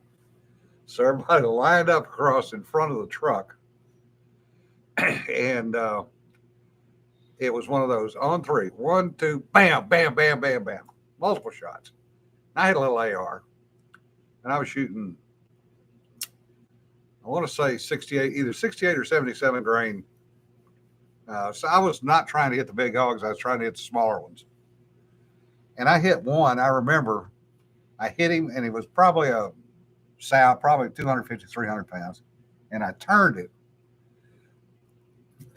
So everybody lined up across in front of the truck. And it was one of those on three. 1, 2, bam, bam, bam, bam, bam. Multiple shots. And I had a little AR. And I was shooting, I want to say 68, either 68 or 77 grain. So I was not trying to hit the big hogs. I was trying to hit the smaller ones. And I hit one. I remember I hit him, and it was probably a sow, probably 250, 300 pounds. And I turned it.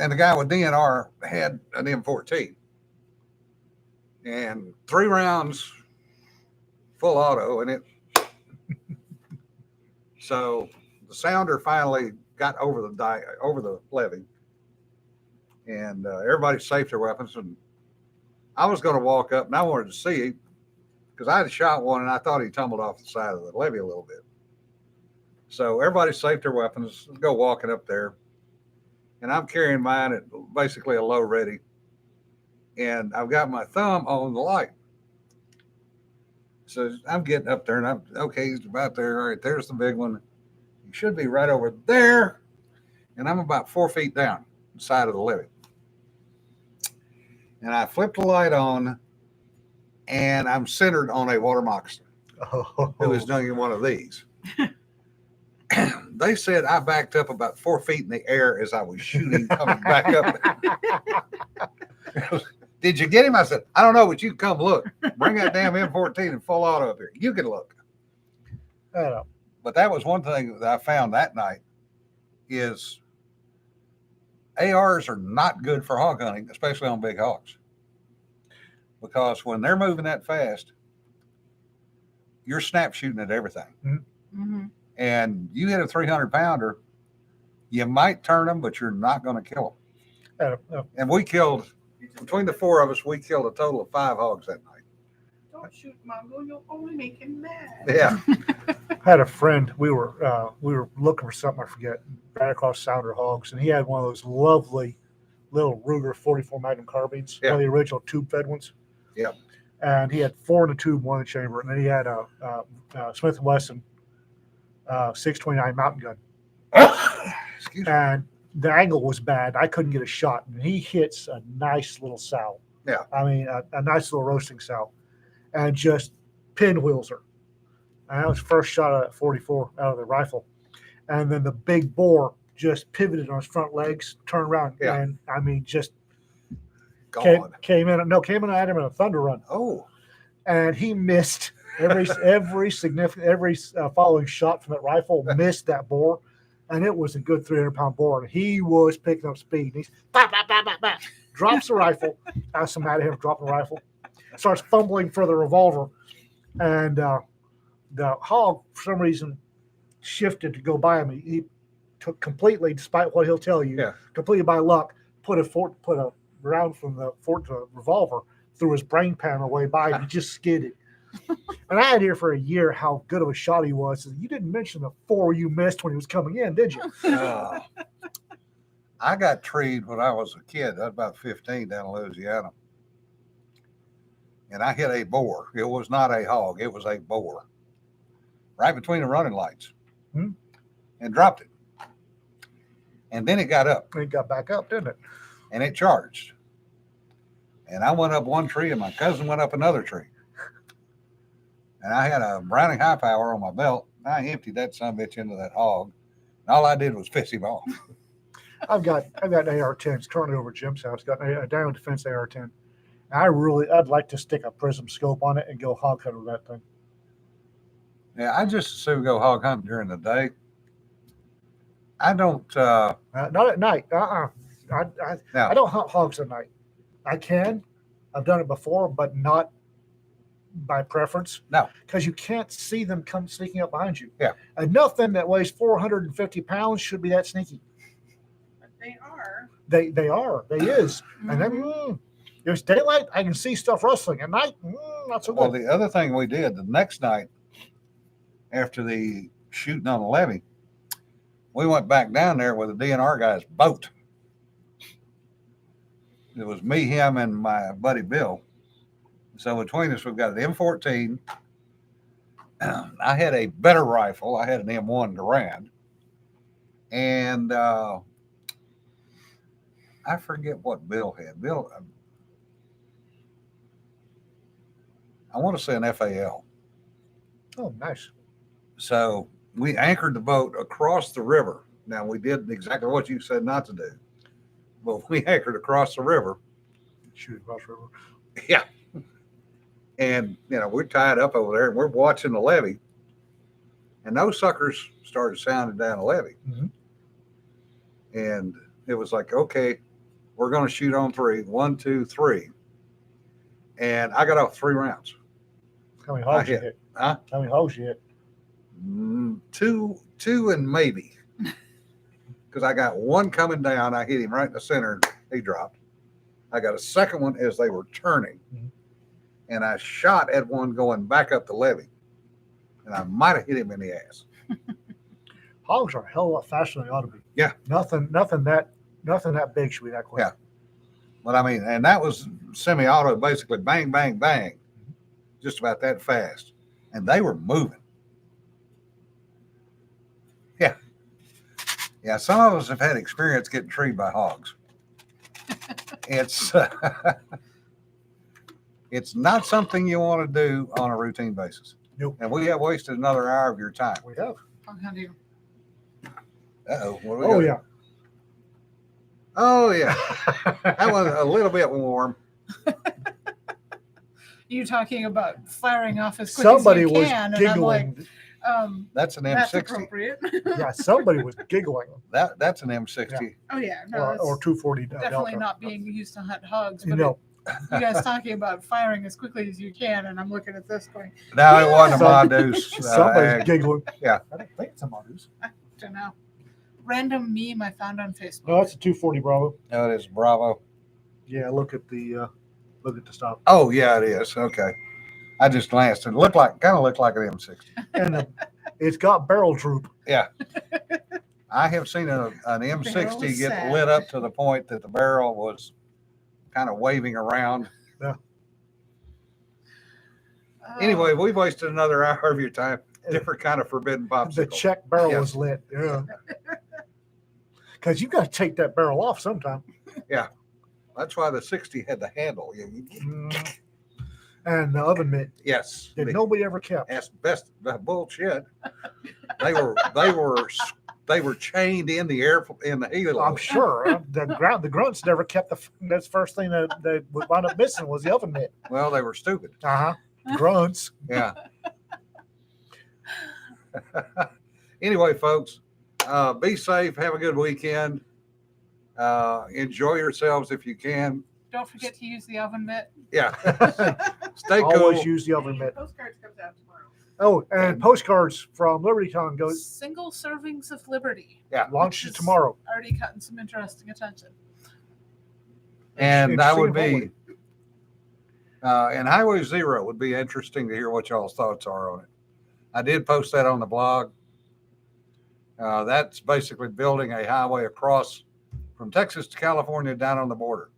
And the guy with DNR had an M14. And 3 rounds, full auto, and it. So the sounder finally got over the levee, and everybody saved their weapons. And I was going to walk up, and I wanted to see because I had shot one, and I thought he tumbled off the side of the levee a little bit. So everybody saved their weapons. Let's go walking up there, and I'm carrying mine at basically a low ready, and I've got my thumb on the light. So I'm getting up there, and I'm okay. He's about there. All right, there's the big one. He should be right over there, and I'm about 4 feet down the side of the levee. And I flipped the light on, and I'm centered on a water moccasin who is doing one of these. They said I backed up about 4 feet in the air as I was shooting, coming back up. Did you get him? I said, I don't know, but you come look. Bring that damn M14 and full auto up here. You can look. But that was one thing that I found that night is ARs are not good for hog hunting, especially on big hogs. Because when they're moving that fast, you're snap shooting at everything. Mm-hmm. And you hit a 300-pounder, you might turn them, but you're not going to kill them. And we killed, between the 4 of us, we killed a total of 5 hogs that night. Don't shoot Mongo, you'll only make him mad. Yeah. I had a friend. We were looking for something, I forget, right across Sounder Hogs, and he had one of those lovely little Ruger 44 Magnum carbines, one of the original tube-fed ones. Yep. And he had 4 in the tube, 1 in the chamber, and then he had a Smith & Wesson 629 mountain gun. Excuse me. And the angle was bad. I couldn't get a shot, and he hits a nice little sow. Yeah. I mean, a nice little roasting sow, and just pinwheels her. And that was the first shot of that 44 out of the rifle. And then the big boar just pivoted on his front legs, turned around, and I mean, just came in at him in a thunder run. Oh. And he missed every following shot from that rifle, missed that boar. And it was a good 300-pound boar. And he was picking up speed. He's drops the rifle. I was so mad at him dropping the rifle. Starts fumbling for the revolver, and the hog, for some reason, shifted to go by him. He took completely, despite what he'll tell you, Yeah. completely by luck, put a round from the revolver through his brain pan away by him. He just skidded. And I had here for a year how good of a shot he was. You didn't mention the 4 you missed when he was coming in, did you? I got treed when I was a kid. I was about 15 down in Louisiana. And I hit a boar. It was not a hog. It was a boar. Right between the running lights. Hmm. And dropped it. And then it got up. It got back up, didn't it? And it charged. And I went up one tree and my cousin went up another tree. And I had a Browning high power on my belt. And I emptied that sumbitch into that hog. And all I did was piss him off. I've got an AR-10. It's currently over at Jim's house. Got a Down Defense AR-10. I'd like to stick a prism scope on it and go hog hunting with that thing. Yeah, I just assume go hog hunting during the day. I don't. Not at night. No. I don't hunt hogs at night. I can. I've done it before, but not by preference. No. Because you can't see them come sneaking up behind you. Yeah. And nothing that weighs 450 pounds should be that sneaky. But they are. They are. They is. And then Mhm. there's daylight. I can see stuff rustling. At night, not so Well, good. the other thing we did the next night after the shooting on the levee, we went back down there with the DNR guy's boat. It was me, him, and my buddy Bill. So between us, we've got an M14. I had a better rifle. I had an M1 Garand. And I forget what Bill had. Bill, I want to say an FAL. Oh, nice. So we anchored the boat across the river. Now, we did exactly what you said not to do, but we anchored across the river. Shoot across the river. Yeah. And, we're tied up over there and we're watching the levee. And those suckers started sounding down the levee. Mhm. And it was like, okay, we're going to shoot on 3. 1, 2, 3. And I got off 3 rounds. How many hogs I you hit. hit? Huh? How many hogs you hit? 2 and maybe. Because I got one coming down. I hit him right in the center and he dropped. I got a second one as they were turning. Mhm. And I shot at one going back up the levee. And I might have hit him in the ass. Hogs are a hell of a lot faster than they ought to be. Yeah. Nothing that big should be that quick. Yeah. But I mean, and that was semi-auto, basically bang, bang, bang. Just about that fast. And they were moving. Yeah. Yeah, some of us have had experience getting treed by hogs. It's it's not something you want to do on a routine basis. Nope. And we have wasted another hour of your time. We have. Hog hunting. Uh-oh. What do we Oh, got? yeah. Oh, yeah. That was a little bit warm. You talking about firing off as quick Somebody as you was can, and I'm like, giggling. That's an that's M60. appropriate. Yeah, somebody was giggling. That's an M60. Oh yeah, no, Or, that's or 240 definitely Delta. not being used to hunt hogs. You But know, you guys talking about firing as quickly as you can, and I'm looking at this going, No, it wasn't a Some- Mondoose. somebody's ag. giggling. Yeah. I don't think it's a Mondoose. don't know. Random meme I found on Facebook. No, that's a 240 Bravo. No, it is Bravo. Yeah, look at the stop. Oh, yeah, it is. Okay. I just glanced. It kind of looked like an M60. And it's got barrel droop. I have seen an M60 Barrel get set. lit up to the point that the barrel was kind of waving around. Oh, Anyway, we've wasted another hour of your time. Different kind of forbidden The popsicle. check barrel Yeah. was lit. Yeah. Because you got to take that barrel off sometime. That's why the 60 had the handle. And the oven mitt Yes. that nobody ever kept. That's best. Bullshit. They were chained in the air in the helo. I'm sure the grunts never kept that's the first thing that they would wind up missing was the oven mitt. Well, they were stupid. Grunts. Yeah. Anyway, folks, be safe. Have a good weekend. Enjoy yourselves if you can. Don't forget to use the oven mitt. Yeah. Stay cool. Always use the oven Hey, mitt. postcards comes out tomorrow. Oh, and postcards from LibertyCon goes Single servings of liberty. Yeah. launches Which is tomorrow. Already gotten some interesting attention. And that would Interesting be, and Highway Zero would be interesting to hear what y'all's thoughts are on it. I did post that on the blog. That's basically building a highway across from Texas to California down on the border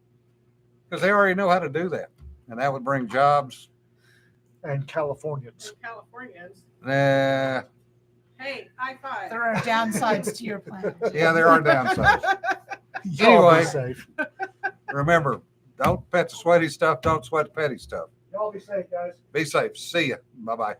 because they already know how to do that. And that would bring jobs. And Californians. And Californians. Uh, Hey, high five. There are downsides to your plan. yeah, there are downsides. Y'all Anyway. be safe. Remember, don't pet the sweaty stuff. Don't sweat the petty stuff. Y'all be safe, guys. Be safe. See ya. Bye-bye.